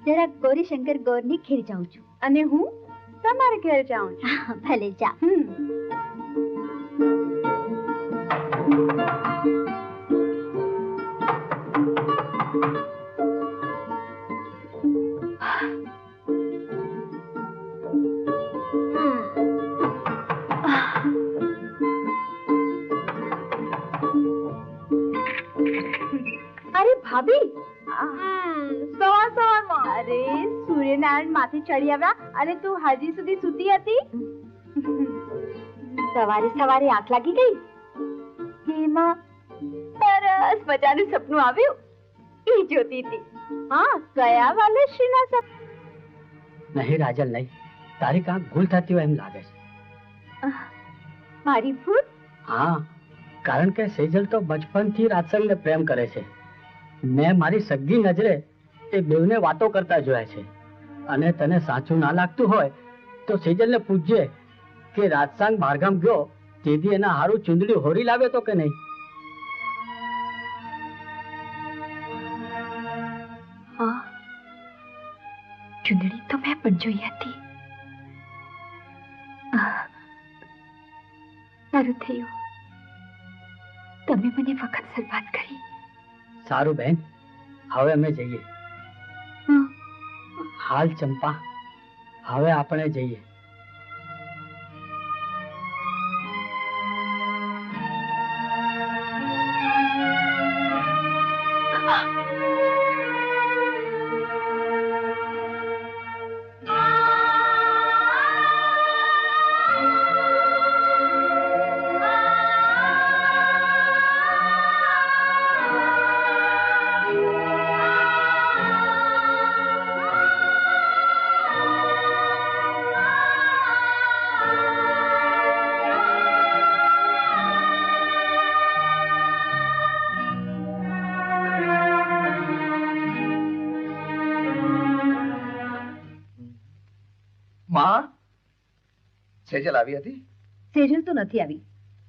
જરા ગૌરીશંકર ગૌરની ઘેર જાઉં છું. અને હું તમારે ઘેર જાઉં છું. ભલે જા. અરે ભાભી, સવારમાં. અરે સૂર્યનારાયણ માથે ચડી આવ્યા અને તું હજી સુધી સૂતી હતી? સવારે સવારે આંખ લાગી ગઈ. એમાં સરસ મજાનું સપનું આવ્યું, એ જોતી હતી. હા, કયા વાલશ્રીના સપનું? નહીં રાજલ, નહીં. તારી કાંક ભૂલ થતી હોય એમ લાગે છે. મારી ભૂલ? હા, કારણ કે સેજલ તો બચપનથી રાજસંગને પ્રેમ કરે છે. મેં મારી સગી નજરે એ બેવને વાતો કરતા જોયા છે. અને તને સાચું ના લાગતું હોય તો સેજલને પૂછજે કે રાજસંગ બહારગામ ગયો તેથી એના હારું ચુંદડી હોરી લાવ્યો તો કે નહીં. હા, ચુંદડી તો મેં પણ જોઈ હતી. સારું થયું તમે મને વખતસર વાત કરી. સારું બહેન, હવે અમે જઈએ. હાલ ચંપા, હવે આપણે જઈએ. માં, સેજલ આવી હતી? સેજલ તો નથી આવી,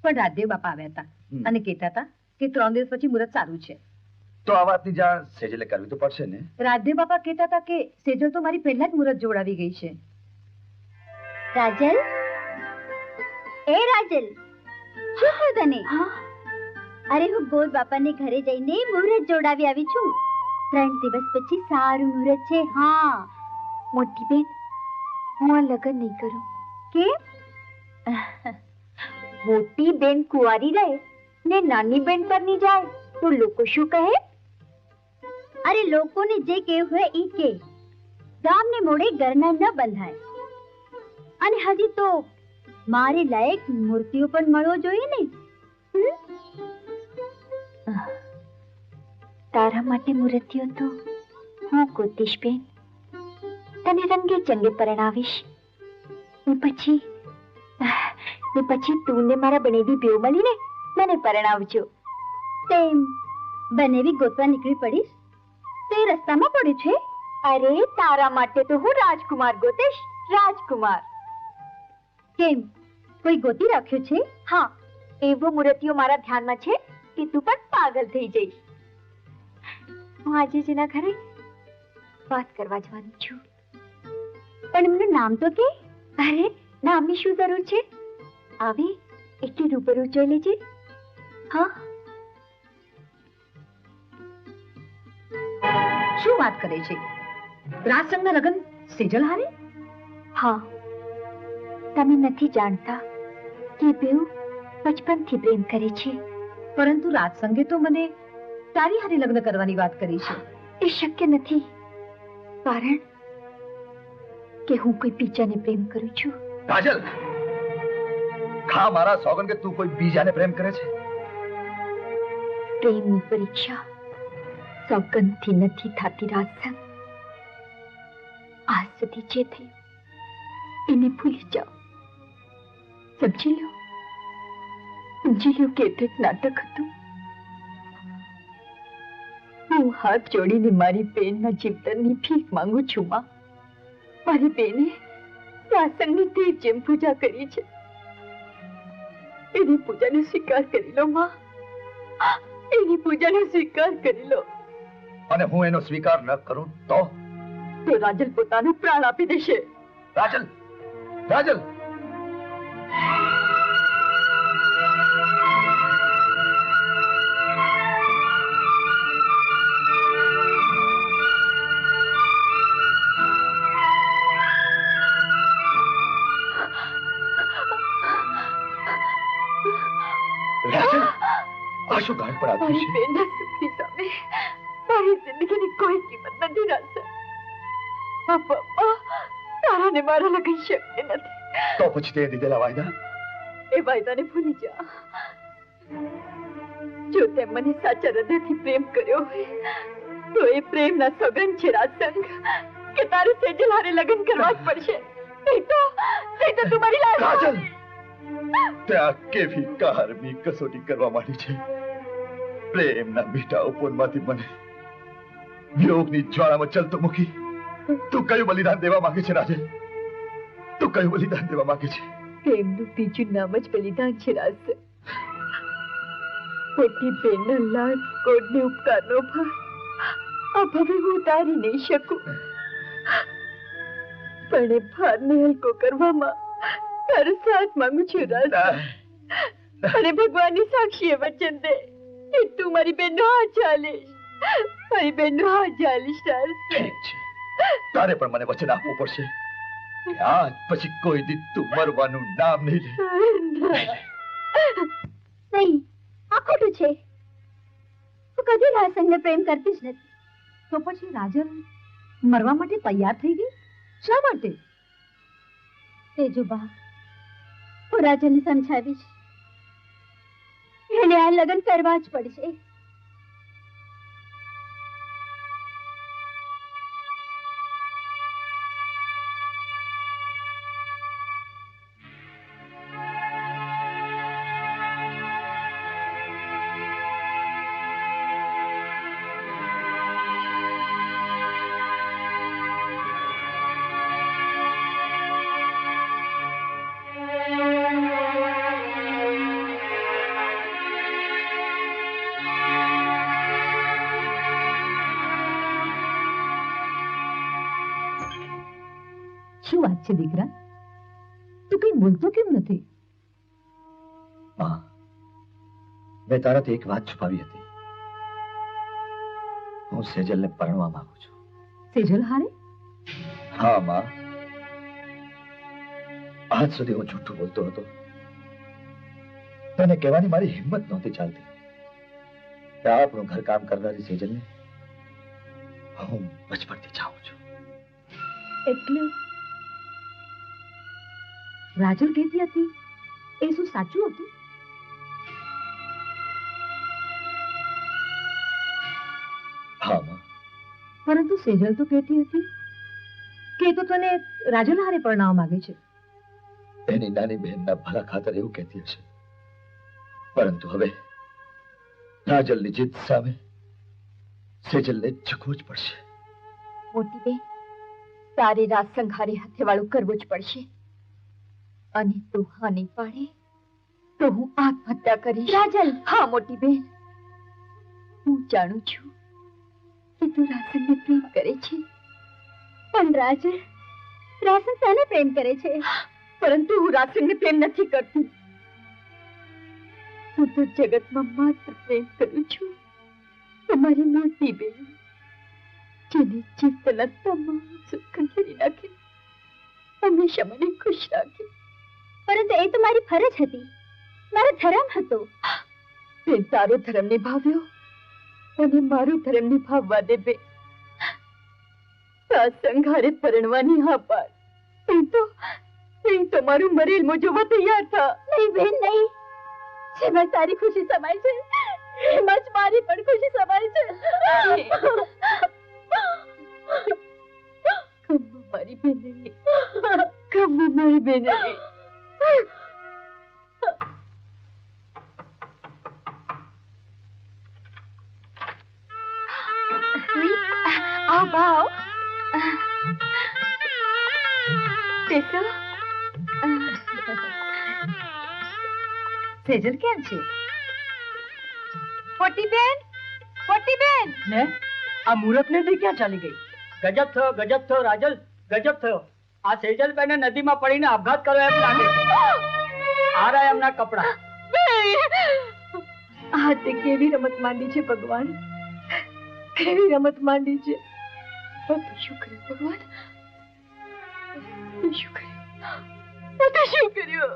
પણ રાજદેવ બાપા આવ્યા હતા અને કહેતા હતા કે 3 દિવસ પછી મુહૂર્ત સારું છે. તો આ વાતની જાણ સેજલે કરવી તો પડશે ને. રાજદેવ બાપા કહેતા હતા કે સેજલ તો મારી પહેલા જ મુહૂર્ત જોડાવી ગઈ છે. રાજલ, એ રાજલ, શું થયું તને? અરે હું ગોર બાપાને ઘરે જઈને મુહૂર્ત જોડાવી આવી છું. 3 દિવસ પછી સારું મુહૂર્ત છે. હા મોટી બેન, હું આ લગ્ન નહીં કરું. કેમ? મોટી બેન કુંવારી રહે ને નાની બેન પર નહીં જાય તો લોકો શું કહે? અરે લોકોને જે કહેવું હોય એ કે. ગામને મોડે ઘરના ન બંધાય. અને હજી તો મારે લાયક મૂર્તિઓ પણ મળવો જોઈએ ને. તારા માટે મૂર્તિઓ તો હું ગોતીશ બેન. તને રંગે ચંગે પરણાવીશ. ને પછી તું ને મારા બનેવી બેવ મળીને મને પરણાવજો. તેમ બનેવી ગોતવા નીકળી પડીશ તો એ રસ્તામાં પડ્યું છે. અરે તારા માટે તો હું રાજકુમાર ગોતીશ. રાજકુમાર. કેમ, કોઈ ગોતી રાખ્યો છે? હા, એવો મૂર્તિઓ મારા ધ્યાનમાં છે કે તું પણ પાગલ થઈ જઈશ. હું આજે જ એના ઘરે વાત કરવા જવાની છું. પણ એમનું નામ તો કે. અરે નામની શું જરૂર છે? આવે એટલે રૂબરૂ જોઈ લેજે. હા. શું વાત કરે છે? રાજસંગના લગ્ન સેજલ હારે? હા, તમે નથી જાણતા કે બેઉ બચપનથી પ્રેમ કરે છે. પરંતુ રાજસંગે તો મને તારી હારે લગ્ન કરવાની વાત કરી છે. એ શક્ય નથી, કારણ કે હું કોઈ બીજાને પ્રેમ કરું છું. કાજલ, ખા મારા સોગન કે તું કોઈ બીજાને પ્રેમ કરે છે. પ્રેમની પરીક્ષા સોગંદથી નથી થતી. રાજસંગ, આજ સુધી જે થયું એને ભૂલી જાઓ. સમજી લો કે એક નાટક હતું. હું હાથ જોડીને મારી બેનના જીવતરની ભીખ માંગુ છું. માં, મારી બેને રાજસંગની દેવ જેમ પૂજા કરી છે. એની પૂજાનો સ્વીકાર કરી લો. માં, એની પૂજાનો સ્વીકાર કરી લો. અને હું એનો સ્વીકાર ન કરું તો રાજલ પોતાનો પ્રાણ આપી દેશે. રાજલ, રાજલ, આ શું ગાંઠ પડાતું છે? બેનના સુખની સામે મારી જિંદગીની કોઈ કિંમત નથી. રાજસંગ, પપ્પા, તારા ને મારા લગન શક્ય નથી. તો પછી તે દીધેલા વાયદા? એ વાયદાને ભૂલી જા. જો તે મને સાચા હૃદયથી પ્રેમ કર્યો હોય તો એ પ્રેમના સોગંદ છે. રાજસંગ, કે તારે સેજલ હારે લગ્ન કરવા જ પડશે. નહીં તો તું મારી લાજ. કાજલ, તે આ કેવી કારમી કસોટી કરવા માંડી છે. પ્રેમના મીઠા ઉપવનમાંથી મને વિયોગની જ્વાળામાં ચલતો મૂકી તું કયું બલિદાન દેવા માંગે છે? રાજે, તું કયું બલિદાન દેવા માંગે છે? પ્રેમનું બીજું નામ જ બલિદાન છે. રાજસંગ, મોટી બેનનો લાડ કોડને ઉપકારનો ભાર આ ભવે હું ઉતારી નહીં શકું. પણ એ ભારને હલકો કરવામાં તારો સાથ માંગુ છું. રાજસંગ, અને ભગવાનની સાક્ષીએ વચન દે કે તું મારી બેનનો હાથ ચાલીશ. મારી બેનનો હાથ ચાલીશ. રાજસંગ, ઠીક છે, તારે પણ મને વચન આપવું પડશે કે આજ પછી કોઈ દી તું મરવાનું નામ નહીં લે. નહીં, આ ખોટું છે. હું કદી રાજસંગને પ્રેમ કરતી જ નથી. તો પછી રાજલ મરવા માટે તૈયાર થઈ ગઈ? શા માટે? તેજુબા, હું રાજલને સમજાવીશ. એને આ લગ્ન કરવા જ પડશે. શું વાત છે દીકરા? તું કઈ બોલતો કેમ નથી? માં, મેં તારાથી એક વાત છુપાવી હતી. હું સેજલને પરણવા માંગુ છું. સેજલ હારે? હા માં, આજ સુધી હું જૂઠું બોલતો હતો. તને કહેવાની મારી હિંમત નહોતી ચાલતી કે આપણું ઘર કામ કરનારી સેજલને હું બચપણથી ચાહું છું. એટલે રાજલ કહેતી હતી એ શું સાચું હતું? હા માં, પરંતુ સેજલ તો કહેતી હતી કે એ તો તને રાજલ હારે પરણાવવા માંગે છે. એની નાની બહેનના ભલા ખાતર એવું કહેતી હશે, પરંતુ હવે રાજલની જીદ સામે સેજલને ઝૂકવું જ પડશે. મોટી બેન, તારે રાજ સંઘારી હાથે વાળું કરવું જ પડશે. અને તું હા નહીં પાડે તો હું આત્મહત્યા કરીશ. રાજલ! હા મોટી બેન, હું જાણું છું કે તું રાસનને પ્રેમ કરે છે. પણ રાજલ, રાસન તને પ્રેમ કરે છે. પરંતુ હું રાસનને પ્રેમ નથી કરતી. હું તો જગતમાં માત્ર પ્રેમ કરું છું તમારી મોટી બેન, જેને જીવતના તમામ સુખ ખંખેરી નાખે, હંમેશા મને ખુશ રાખે. પરંતુ એ તો મારી ફરજ હતી, મારો ધર્મ હતો. બેન, તારો ધર્મ નિભાવ્યો અને મારો ધર્મ નિભાવવા દે બેન. સંઘારે પરણવાની હા પાડ. મારું મરેલ મોજોમાં તૈયાર થા. નહીં બેન, નહીં. જેમાં તારી ખુશી સમાય છે એમાં જ મારી પણ ખુશી સમાય છે. ખમ્મા મારી બેનની, ખમ્મા મારી બેનની. આવ ભાવ, બેસો. સેજલ કેમ છે? મોટી બેન, મોટી બેન. ને આ મુહૂર્ત ને દી ક્યાં ચાલી ગઈ? ગજબ થયો રાજલ, ગજબ થયો. આ સેજલ બેને નદીમાં પડીને આપઘાત કર્યો એમ લાગે છે. આ રહ્યા એમના કપડા. આ તે કેવી રમત માંડી છે ભગવાન, કેવી રમત માંડી છે. શું કર્યું ભગવાન? શું કર્યું? શું કર્યું?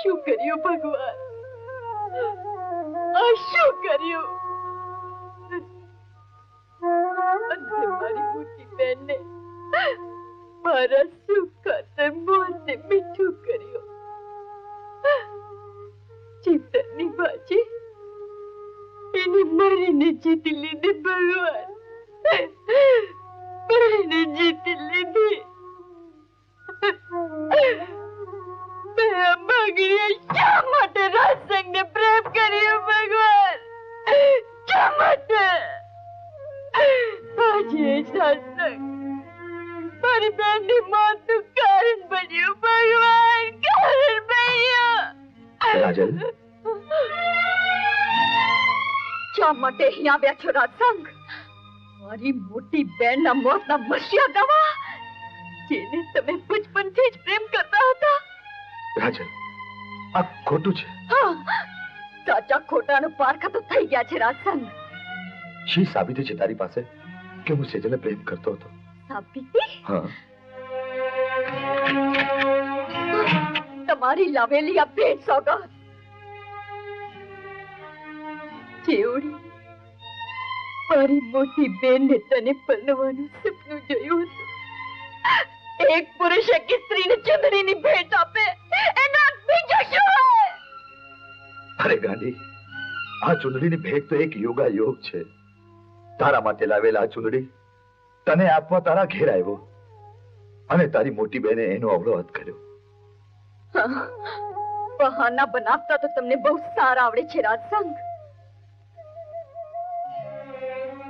શું કર્યું ભગવાન? શું કર્યું? મારી મોટી બેનને મારા સુખ ખાતર મોતને મીઠું કર્યું. જીવતરની બાજી એને મારીને જીતી લીધી ભગવાન, મારીને જીતી લીધી. શા માટે રાજસંઘને પ્રેમ કર્યો ભગવાન? શા માટે? આજે રાજસંઘ મારી બેનની મોતનું કારણ બન્યું ભગવાન, કારણ બન્યું. રાજલ, શા માટે અહીં આવ્યા છો રાજસંઘ? મારી મોટી બેનના મોતના મસિયા ગવા, જેને તમે બચપનથી જ પ્રેમ કરતા હતા. રાજલ, આ ખોટું છે. હા, સાચા ખોટાનો પારખા તો થઈ ગયા છે રાજસંઘ. શી સાબિતી છે તારી પાસે કે હું સેજલને પ્રેમ કરતો હતો? સાબિતી? હા, તમારી લાવેલી આ ભેટ સોગાદ. જેવડી મારી મોટી બેનને તને પરણવાનું સપનું જોયું હતું. એક પુરુષ એક સ્ત્રીને ચંદડીની ભેટ આપે, એનો બીજો શું હોય? અરે ગાંડી, આ ચુંદડીની ભેટ તો એક યોગા યોગ છે. તારા માટે લાવેલા આ ચુંદડી તને આપવા તારા ઘેર આવ્યો અને તારી મોટી બેને એનો અવરોધ કર્યો. બહાના બનાવતા તો તમને બહુ સારા આવડે છે રાજસંઘ.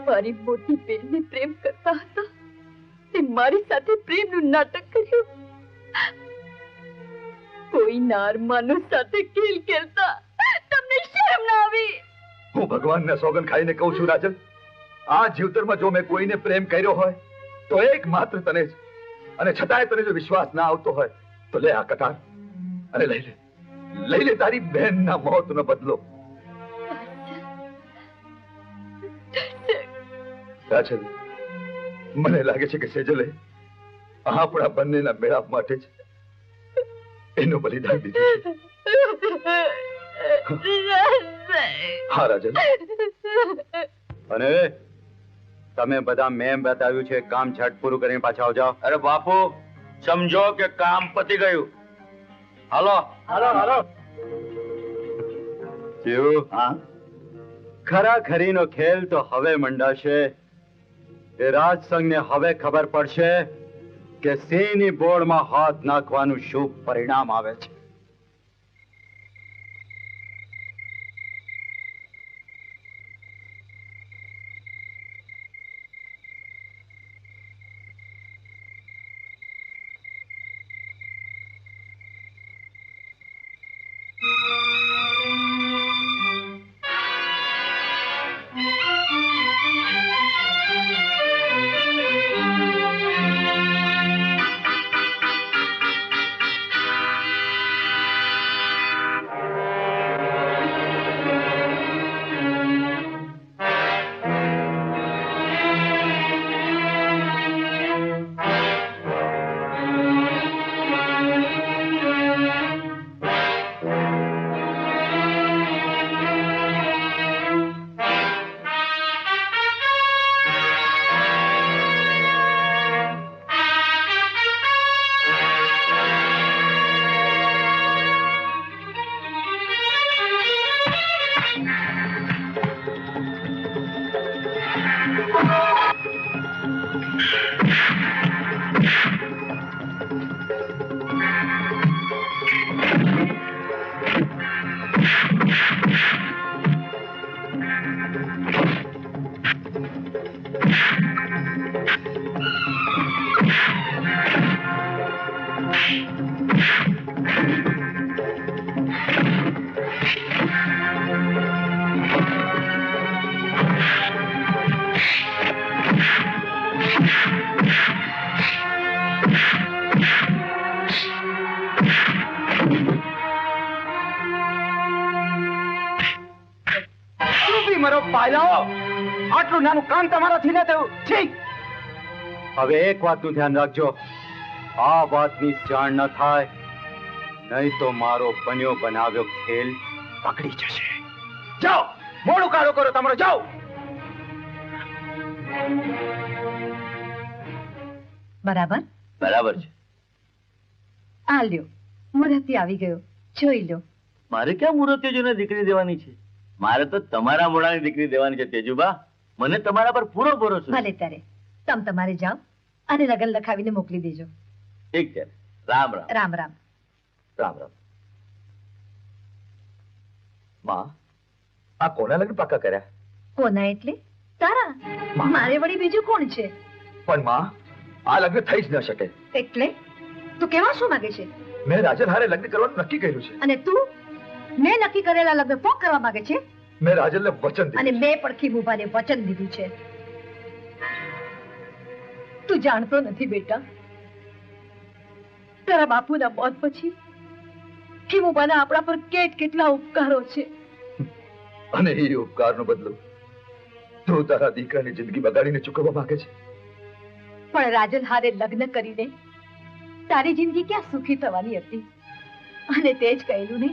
મારી મોટી બેનને પ્રેમ કરતા હતા, તે મારી સાથે પ્રેમનું નાટક કર્યું. કોઈ નાર માનવ સાથે ખેલ ખેલતા તમને શરમ ના આવી? હું ભગવાનને સોગંદ ખાઈને કહું છું રાજલ, આ જીવતરમાં જો મેં કોઈને પ્રેમ કર્યો હોય તો એક માત્ર તને જ, અને છતાંય તને જો વિશ્વાસ ના આવતો હોય તો લે આ કટાર અને લઈ લે તારી બહેનના મોતનો બદલો. રાજલ, મને લાગે છે કે સેજલે આપણા બંનેના મેળાપ માટે જ એનું બલિદાન દીધું છે. હા રાજલ. અને તમે બધા મેં બતાવ્યું છે કામ ઝટ પૂરું કરીને પાછા આવજો. અરે બાપુ, સમજો કે કામ પતી ગયું. હાલો હાલો હાલો. જીવ, હા, ખરા ખરીનો ખેલ તો હવે મંડાશે. એ રાજસંઘને હવે ખબર પડશે કે સિંહની બોળમાં હાથ નાખવાનું શુભ પરિણામ આવે છે. આટલું નાનું કામ તમારાથી ન થયું. ઠીક, હવે એક વાતનું ધ્યાન રાખજો, આ વાતની જાણ ન થાય, નહીં તો મારો બન્યો બનાવ્યો ખેલ પકડી જશે. જાઓ, મોડું કાઢો કરો તમારો, જાઓ. બરાબર બરાબર છે. આ લ્યો, મુહૂર્ત આવી ગયો, જોઈ લો. મારે ક્યાં મૂર્તિઓને દીકરી દેવાની છે? મારે તો તમારા મોડાની દીકરી દેવાની છે તેજુબા. મને તમારા પર પૂરો ભરોસો છે. ભલે ત્યારે તમ તમારે જાઓ અને લગન લખાવીને મોકલી દેજો. ઠીક છે. રામ રામ. રામ રામ. રામ રામ. માં, આ કોના લગ્ન પાકા કર્યા? કોના એટલે તારા? મારે વળી બીજું કોણ છે? પણ માં, આ લગ્ન થઈ જ ન શકે. એટલે તું કેવા શું માંગે છે? મેં રાજલ હારે લગ્ન કરવાનું નક્કી કર્યું છે. અને તું મેં નક્કી કરેલા લગ્ન પોક કરવા માંગે છે? મેં રાજલને વચન દીધું. અને મેં પડખી મુભાને વચન દીધું છે. તું જાણતો નથી બેટા, તારા બાપુના મોત પછી ખીમુબાના આપણા પર કેટલા ઉપકારો છે. અને એ ઉપકારનો બદલો તું તારા દીકરાની જિંદગી બગાડીને ચૂકવવા માંગે છે. પણ રાજલ હારે લગ્ન કરીને તારી જિંદગી ક્યાં સુખી થવાની હતી? અને તે જ કહેલું ને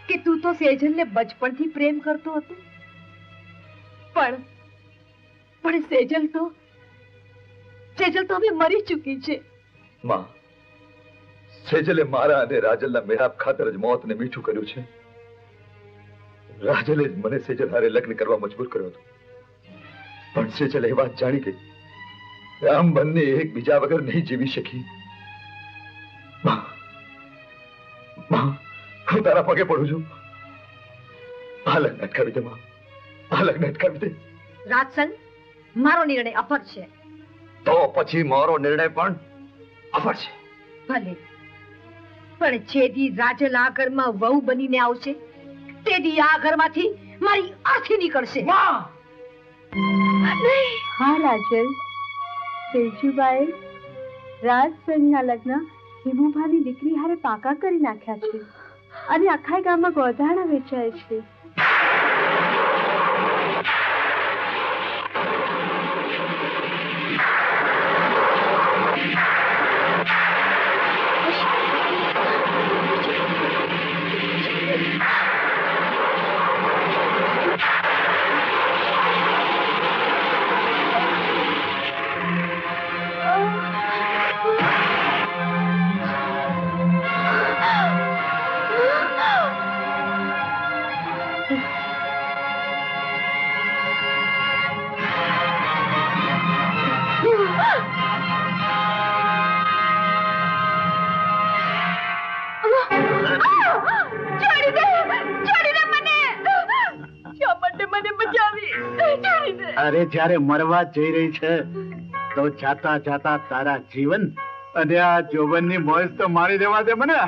કે તું તો સેજલને બચપણથી પ્રેમ કરતો હતો. પણ સેજલ તો હવે મરી ચૂકી છે. માં, સેજલે મારા અને રાજલના મેળાપ ખાતર જ મોતને મીઠું કર્યું છે. રાજલે જ મને સેજલ હારે લગ્ન કરવા મજબૂર કર્યો હતો. પણ સેજલ એ વાત જાણી ગઈ, આમ બંને એકબીજા વગર નહીં જીવી શકી. માં, હું તારા પગે પડું છું, આ લગ્ન અટકાવી દે માં, આ લગ્ન અટકાવી દે. રાજસંગ, મારો નિર્ણય અફર છે. તો પછી મારો નિર્ણય પણ અફર છે. ભલે, પણ જેદી રાજલ આ ઘરમાં વહુ બનીને આવશે તેદી આ ઘરમાંથી મારી આથી નીકળશે. હા રાજલ, સેજુબાએ રાજસંગના લગ્ન હિમુભાની દીકરી હારે પાકા કરી નાખ્યા છે અને આખા ગામમાં ગોધાણા વેચાય છે. અરે જ્યારે મરવા જઈ રહી છે તો જાતા જાતા તારા જીવન અને આ જોબનની મોજ તો મારી દેવા દે મને.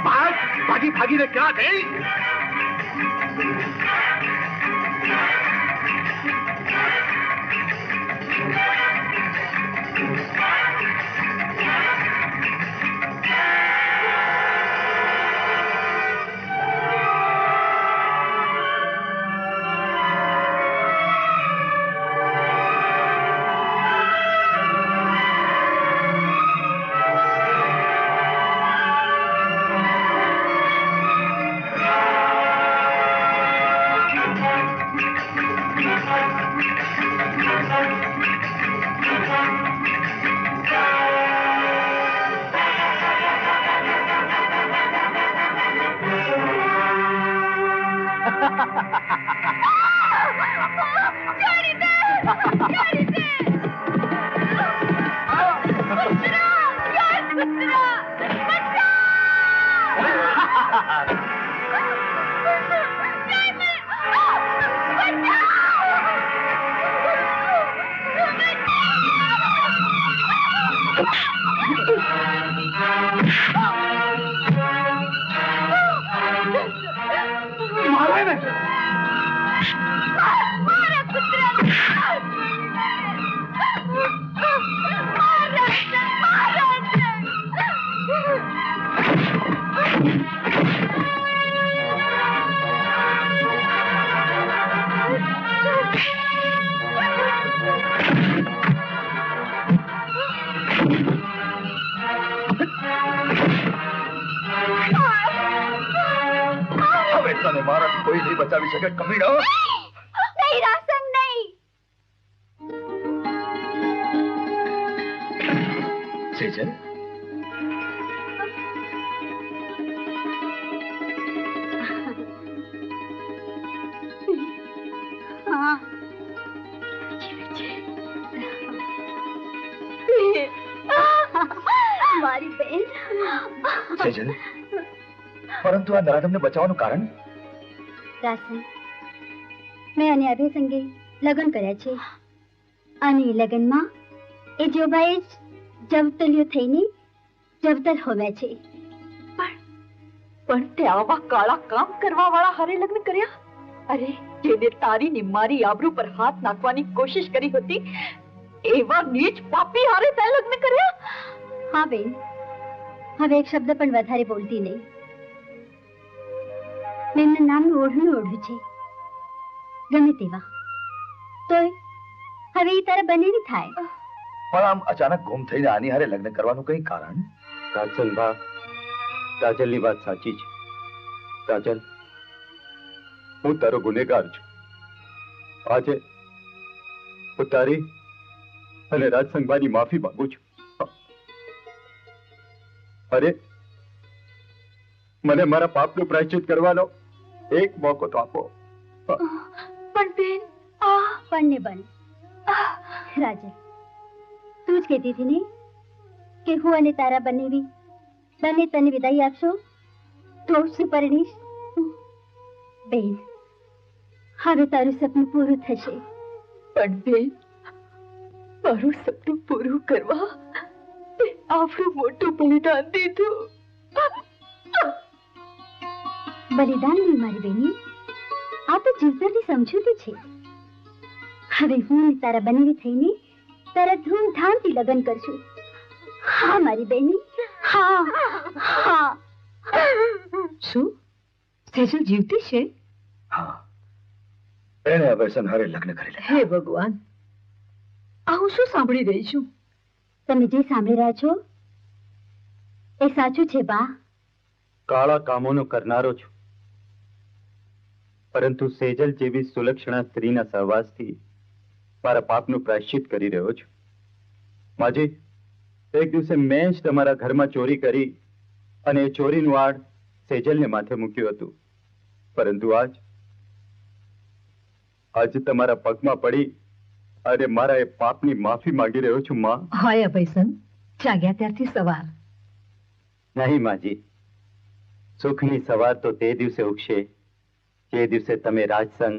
ભાગી ભાગીને ક્યાં ગઈ? કોઈ નહીં બચાવી શકે કમીનો. નહીં રાસંગ નહીં. સેજલ હા મારી બેન. સેજલ પરંતુ આ નરાધમને બચાવવાનું કારણ? રાસન મેં અને અભય સંગે લગ્ન કર્યા છે અને લગ્નમાં એ જોબાએ જવતલિયો થઈને જવતલ હોવ્યા છે. પણ તે આવા કાળા કામ કરવા વાળા હારે લગ્ન કર્યા? અરે જેને તારી ને મારી આબરૂ પર હાથ નાખવાની કોશિશ કરી હતી એવા નીચ પાપી હારે તે લગ્ન કર્યા? હા બેન, હવે એક શબ્દ પણ વધારે બોલતી નહીં. મેં એમના નામનું ઓઢણું ઓઢ્યું છે ગમે તેવા, તોય હવે એ તારા બનેવી થાય. પણ આમ અચાનક ગુમ થઈને આની હારે લગ્ન કરવાનું કઈ કારણ? રાજનભા, કાજલની વાત સાચી છે. કાજલ, હું તારો ગુનેગાર છું. આજે હું તારી અને રાજસંઘભાની માફી માંગુ છું. અરે મને મારા પાપનું પ્રાયશ્ચિત કરવાનો એક મોકો તો આપો. પણ બેન પણ ને બન રાજન, તું જ કહેતી હતી ને કે હું અને તારા બંને તને વિદાય આપશો તો શું પરણીશ? બેન, હવે તારું સપનું પૂરું થશે. પણ બેન, મારું સપનું પૂરું કરવા તે આવડું મોટું બલિદાન દીધું. બલિદાન નહીં મારી બેની, આ તો જીવતરની સમજૂતી છે. હવે હું ને તારા બંને થઈને તારા ધૂમધામથી લગ્ન કરશું. હા મારી બેની, હા હા. શું સેજલ જીવતી છે? હા, એને હવે સંહારે લગ્ન કરી લે. હે ભગવાન, આ હું શું સાંભળી રહી છું? તમે જે સાંભળી રહ્યા છો એ સાચું છે બા. કાળા કામોનો કરનારો છું, પરંતુ સેજલ જેવી સુલક્ષણા સ્ત્રીના સહવાસથી મારા પાપનું પ્રાયશ્ચિત કરી રહ્યો છું. માજી, એક દિવસે મેં જ તમારા ઘરમાં ચોરી કરી અને એ ચોરીનું આડ સેજલને માથે મૂક્યું હતું, પરંતુ આજ તમારા પગમાં પડી અને મારા એ પાપની માફી માંગી રહ્યો છું. માં, હાય અભયસન, જાગ્યા ત્યારથી સવાર. નહીં માજી, સુખની સવાર તો તે દિવસે ઉગશે જે દિવસે તમે રાજસંગ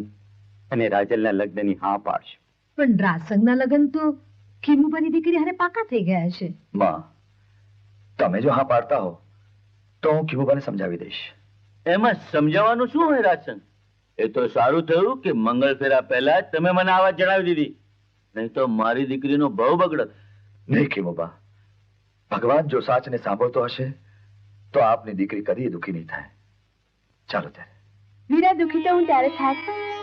અને રાજલના લગ્નની હા પાડશો. પણ રાજસંગના લગ્ન તો ખીમુભાની દીકરી હારે પાકા થઈ ગયા છે. માં, તમે જો હા પાડતા હો તો હું ખીમુભાને સમજાવી દઈશ. એમાં સમજાવવાનું શું હોય રાજસંગ? એ તો સારું થયું કે મંગળ ફેરા પહેલા જ તમે મને આ વાત જણાવી દીધી, નહીં તો મારી દીકરીનો બહુ બગડત. નહીં ખીમુબા, ભગવાન જો સાચને સાંભળતો હશે તો આપની દીકરી કદી દુખી નહીં થાય. ચાલો ત્યારે. વીરા, દુખી તો હું ત્યારે થાત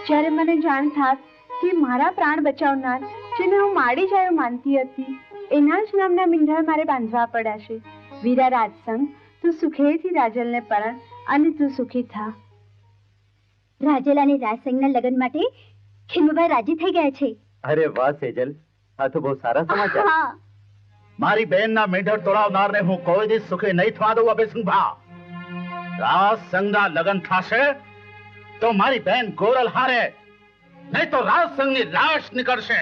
જ્યારે મને જાણ થાત કે મારા પ્રાણ બચાવનાર, જેને હું માડી જાય માનતી હતી, એના જ નામના મીંઢળ મારે બાંધવા પડ્યા છે. વીરા રાજસંગ, તું સુખેથી રાજલને પરણ અને તું સુખી થા. રાજલ અને રાજસંગના લગ્ન માટે ખીમુભાઈ રાજી થઈ ગયા છે. અરે વાહ સેજલ, આ તો બહુ સારા સમાચાર. હા, મારી બહેનના મીંઢળ તોડાવનારને હું કોઈ દિવસ સુખી નહીં થવા દઉં. અભયસિંહભા, રાજ સંઘના લગ્ન થશે તો મારી બહેન ગોરલ હારે, નહીં તો રાજ સંઘની લાશ નીકળશે.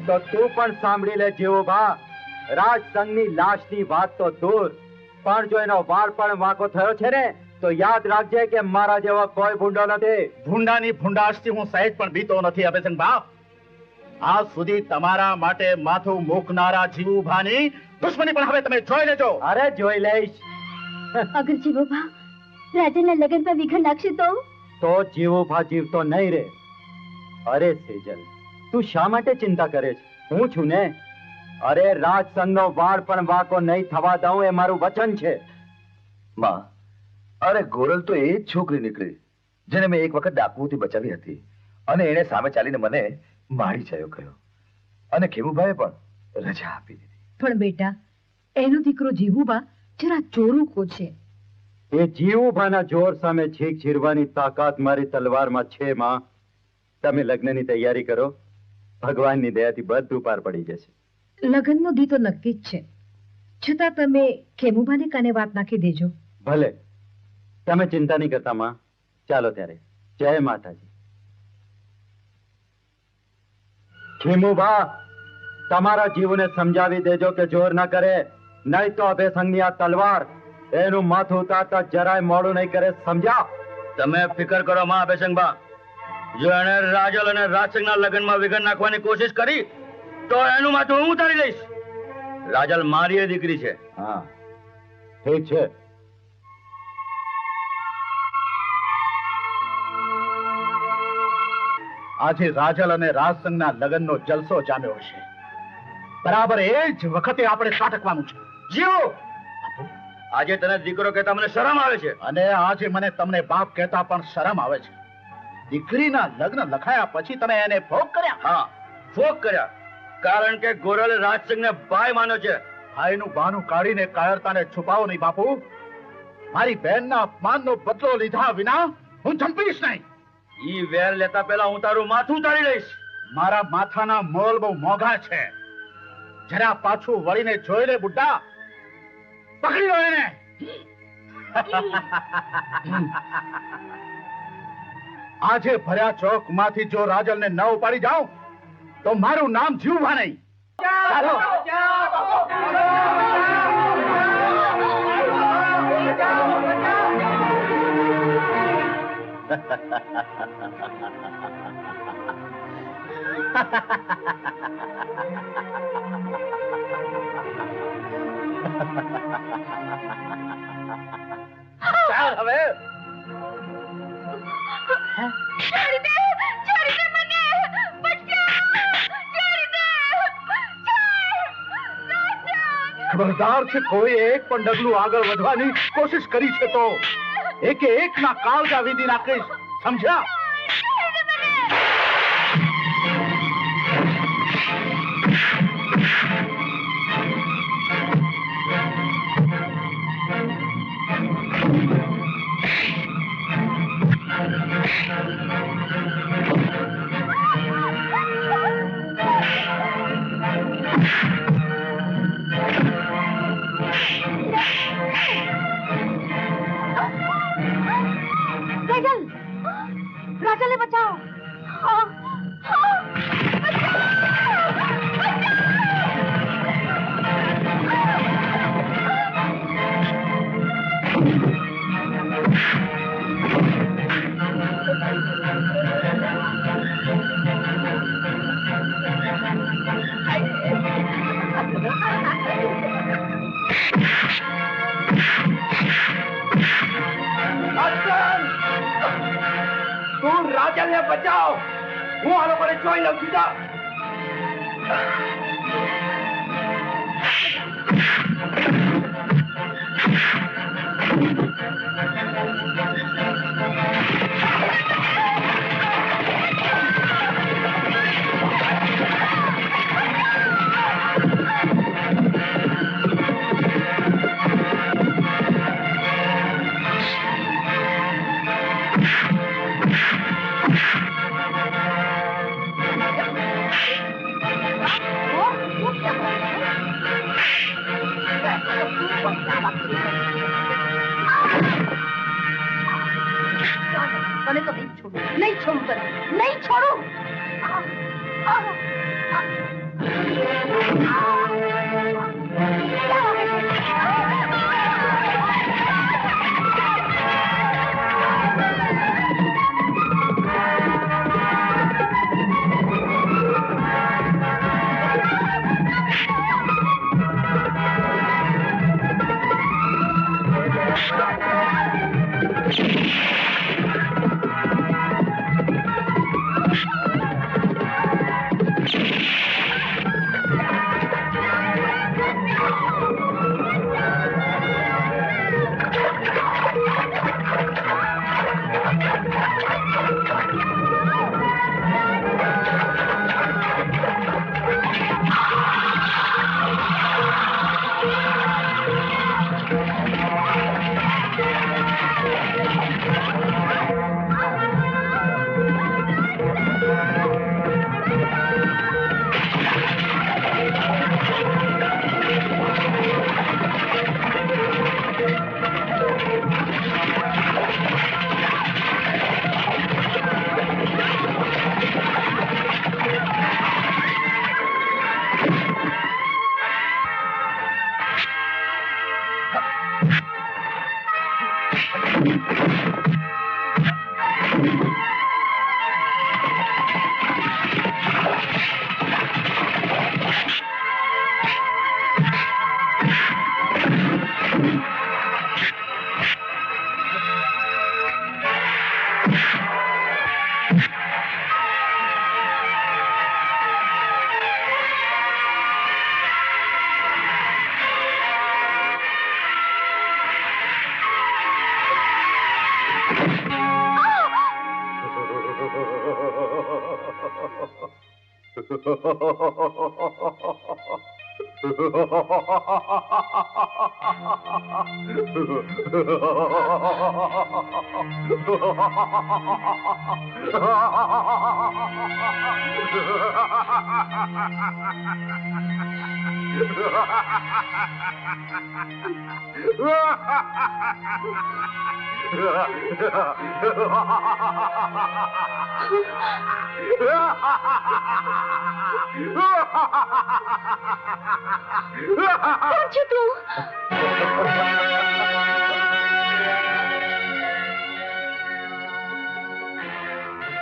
તો તું પણ સાંભળી લે જીવુભા, રાજસંઘની લાશની વાત તો દૂર, પણ જો એનો વાળ પણ વાંકો થયો છે ને તો યાદ રાખજે કે મારા જેવા કોઈ ભૂંડો નથી. ભૂંડાની ભૂંડાશથી હું સહેજ પણ બીતો નથી. અભયસિંહભા, આજ સુધી તમારા માટે માથું મૂકનારા જીવુભાની દુશ્મની પણ હવે તમે જોઈ લેજો. અરે જોઈ લઈશ. અગર જીવુભા રાજલના લગ્ન પર વિઘન લાગશે તો જીવુભા જીવતો નહીં રે. અરે સેજલ, તું શા માટે ચિંતા કરે છે? હું છું ને. અરે રાજસંઘનો વાળ પણ વાંકો નહીં થવા દઉં, એ મારું વચન છે. માં, અરે ગોરલ તો એ જ છોકરી નીકળી જેને મેં એક વખત ડાકુઓથી બચાવી હતી અને એણે સામે ચાલીને મને મારી ચાયો કહ્યો, અને ખીમુભાઈએ પણ રજા આપી દીધી. પણ બેટા, એનો દીકરો જીવુબા જરા ચોરૂકો છે. એ જીવુભાના જોર સામે છીક છીરવાની તાકાત મારી તલવારમાં છે. માં, તમે લગ્નની તૈયારી કરો, ભગવાનની દયાથી બધું પાર પડી જશે. લગ્નનો દી તો નક્કી જ છે, છતાં તમે ખેમુભાને કાને વાત નાખી દેજો. ભલે, તમે ચિંતા નહીં કરતા. માં, ચાલો ત્યારે. જય માતાજી. ખેમુભા, તમારા જીવને સમજાવી દેજો કે જોર ન કરે, નહીં તો અભયસંઘની આ તલવાર એનું માથું ઉતારતા જરાય મોડું નહીં કરે. સમજ્યા? તમે ફિકર કરો માં અભયસંગભા, જો એને રાજલ અને રાજસંગના લગ્નમાં વિઘન નાખવાની કોશિશ કરી તો એનું માથું હું ઉતારી લઈશ. રાજલ મારી એ દીકરી છે. હા, ઠીક છે. આજે રાજલ અને રાજસંઘના લગ્નનો જલસો જામ્યો હશે. બરાબર એ જ વખતે આપણે ત્રાટકવાનું છે. જીવો, આજે તને દીકરો કહેતા મને શરમ આવે છે. અને આજે મને તમને બાપ કહેતા પણ શરમ આવે છે. દીકરીના લગ્ન લખાયા પછી તમે એને ભોગ કર્યા. હા, ભોગ કર્યા, કારણ કે ગોરલે રાજસંઘને ભાઈ માન્યો છે. ભાઈનું બહાનું કાઢીને કાયરતાને છુપાવો નહીં બાપુ. મારી બહેનના અપમાનનો બદલો લીધા વિના હું જંપીશ નહીં. ઈ વેર લેતા પહેલા હું તારું માથું ઉતારી લઈશ. મારા માથાના મોલ બહુ મોંઘા છે. જરા પાછું વળીને જોઈ લે બુड्ढा. પકડી લો એને. આજે ભર્યા ચોક માંથી જો રાજલને ન ઉપાડી જાઉં તો મારું નામ જીવવા નહીં. ચાલો. ચાલ હવે છોડી દે મને ખબરદાર છે, કોઈ એક પણ ડગલું આગળ વધવાની કોશિશ કરી છે તો એકે એક ના કાળજા વીધી નાખીશ, સમજ્યા? राजल ने बचाओ। તું રાજલ ને બચાવ, હું આ લોકોને જોઈ લઉં છું. तने तो नहीं छोड़ू, नहीं छोड़ू तने, नहीं छोड़ू।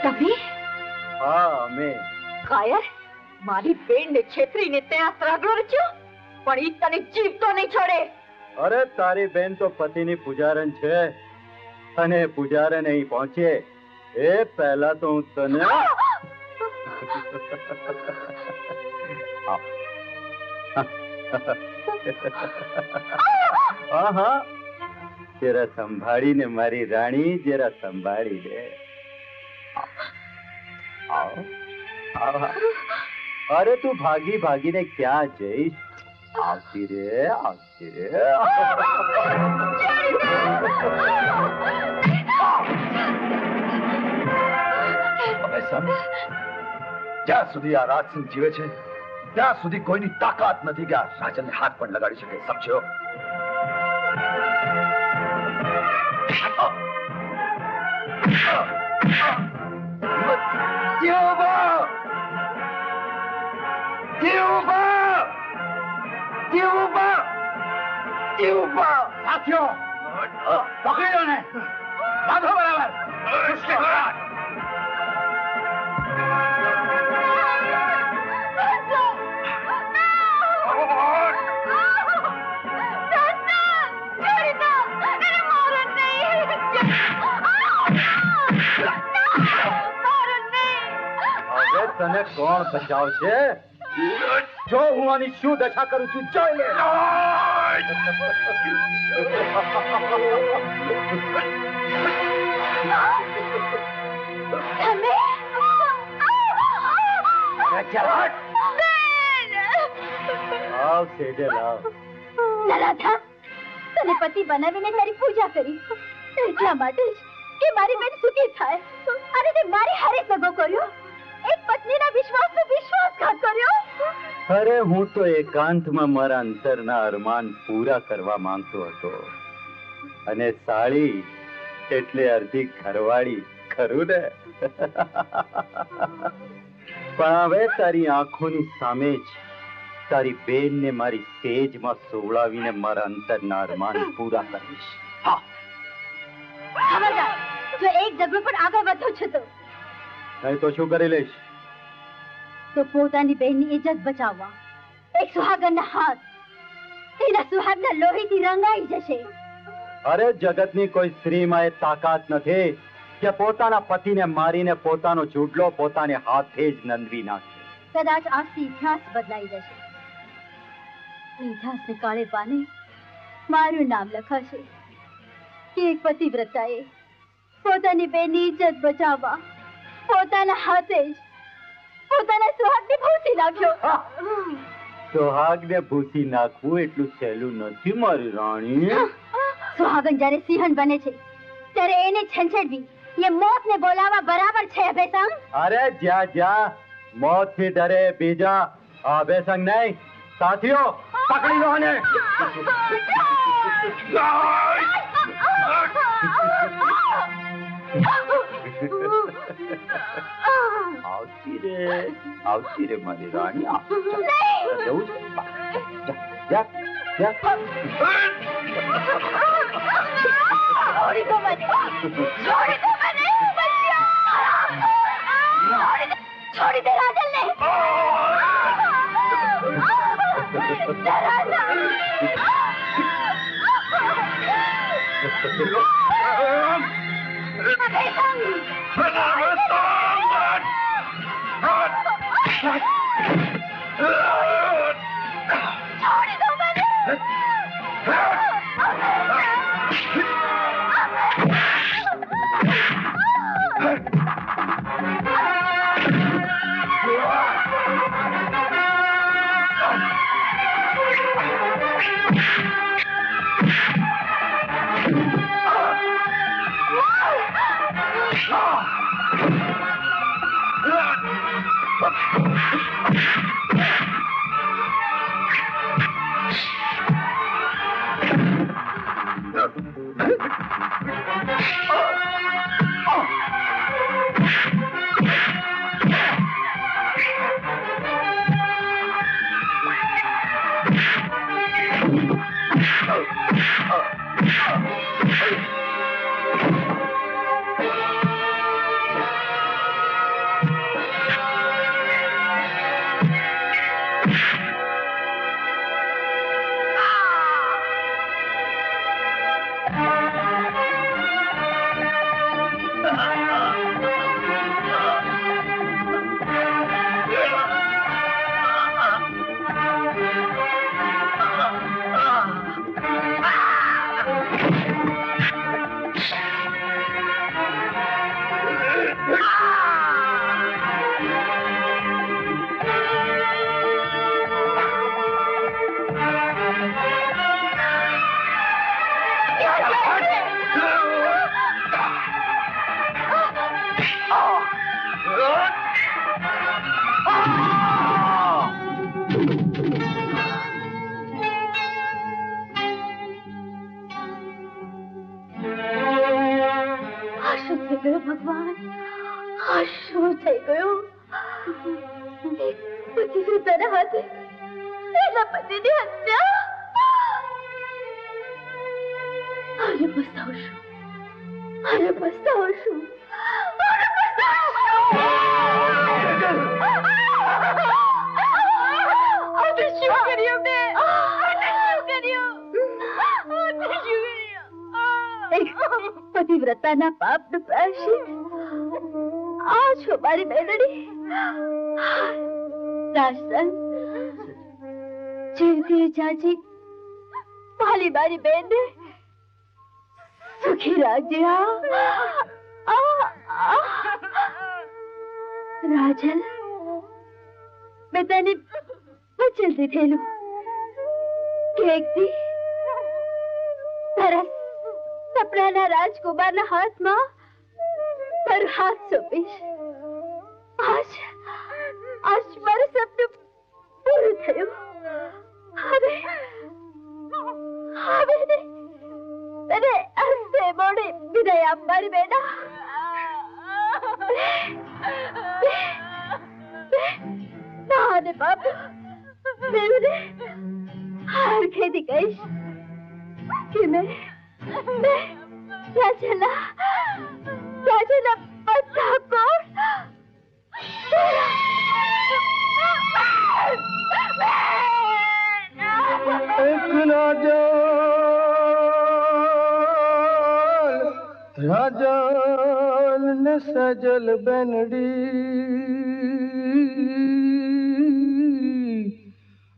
તમે હા અમે કાયર મારી બેનને છેતરીને ત્યાં ત્રાગડો રચ્યો પણ ઈ તને જીવતો નહીં છોડે. અરે તારી બેન તો પતિની પૂજારન છે અને પૂજારન અહીં પહોંચે એ પહેલા તો હું તને હા જરા સંભાળીને મારી રાણી જરા સંભાળી દે. અરે તું ભાગી ભાગીને ક્યાં જઈશ? આવતી રે આવતી રે. જ્યાં સુધી આ રાજસિંહ જીવે છે ત્યાં સુધી કોઈની તાકાત નથી કે આ રાજનને હાથ પણ લગાડી શકે. સમજ્યો? સાથીઓ પકડી લો ને, બાંધો બરાબર. હવે તને કોણ બચાવશે? જો હું આની શું દશા કરું છું જોઈ લે. આવ સેજે લાવ. નરાધમ, તને પતિ બનાવીને તારી પૂજા કરી એટલા માટે જ કે મારી બેન સુખી થાય, અને તે મારી હારે દગો કર્યો, એક પત્નીના વિશ્વાસનો વિશ્વાસઘાત કર્યો. અરે હું તો એકાંતમાં મારા અંતરના અરમાન પૂરા કરવા માંગતો હતો, અને સાળી એટલે અડધી ઘરવાળી, ખરું ને? પણ હવે તારી આંખોની સામે જ તારી બેનને મારી સેજમાં સોવડાવીને મારા અંતરના અરમાન પૂરા કરીશ. ખબરદાર, જો એક ડગલું પણ આગળ વધો છો તો નહીં તો શું કરી લઈશ? તો પોતાની બહેનની ઇજ્જત બચાવવા એક સુહાગનના હાથ એના સુહાગના લોહીથી રંગાઈ જશે. અરે જગતની કોઈ સ્ત્રીમાં એ તાકાત નથી કે પોતાના પતિને મારીને પોતાનો ચૂડલો પોતાને હાથે જ નંદવી નાખે. કદાચ આજથી ઇતિહાસ બદલાઈ જશે. ઇતિહાસને કાળે પાને મારું નામ લખાશે કે એક પતિવ્રતાએ પોતાની બેનની ઇજ્જત બચાવવા પોતાના હાથે જ પોતાના સુહાગને ભૂંસી નાખ્યો. સુહાગને ભૂસી નાખવું એટલું સહેલું નથી મારી રાણી. સુહાગન જ્યારે સિંહણ બને છે ત્યારે એને છંછેડવી એ મોતને બોલાવવા બરાબર છે. અભેસંગ, અરે જ્યાં જ્યાં મોતથી ડરે બીજા, અભેસંગ નહીં. સાથીઓ પકડી લો ને. આવતી રે મારી રાણી. જવું છે? જા જા. છોડી દો મને, છોડી દો મને, છોડી દે રાજલને. છોડી દો મને. શું થઈ ગયું ભગવાન? આ શું થઈ ગયું? પતિવ્રતાના હાથે એના પતિની હત્યા. અરે પસ્તાવશું, અરે પસ્તાવશું, અરે પસ્તાવશું. અમે શું કર્યું મેં? અમે શું કર્યું? અમે શું કર્યું? પતિવ્રતાના પાપનું પ્રાયશ્ચિત આ છો મારી બેનડી. રાજન જીવતી જાજી મારી મારી બેન સુખી રાખજે. રાજન મેં તને વચન દીધેલું કે એક દી તારા સપનાના રાજકુમારના હાથમાં તારો હાથ સોંપીશ. આજ મારું સપનું પૂરું થયું. હવે તને હસ્તે મોઢે વિદાય આપવાની બેટા. અને બાપ બેઉને હરખેથી કહીશ કે મેં રાજના બધા કોણ રાજલ ને સજલ બેનડી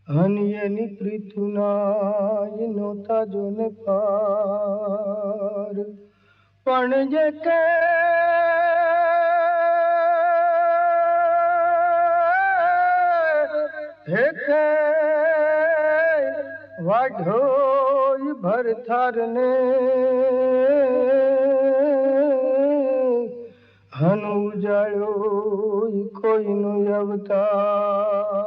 હનિયની પ્રીતુના નોતા જોને પાર પણ જે કે હે વાઢોય ભરથારને હનુ ઉજાળ્યો કોઈનો અવતાર.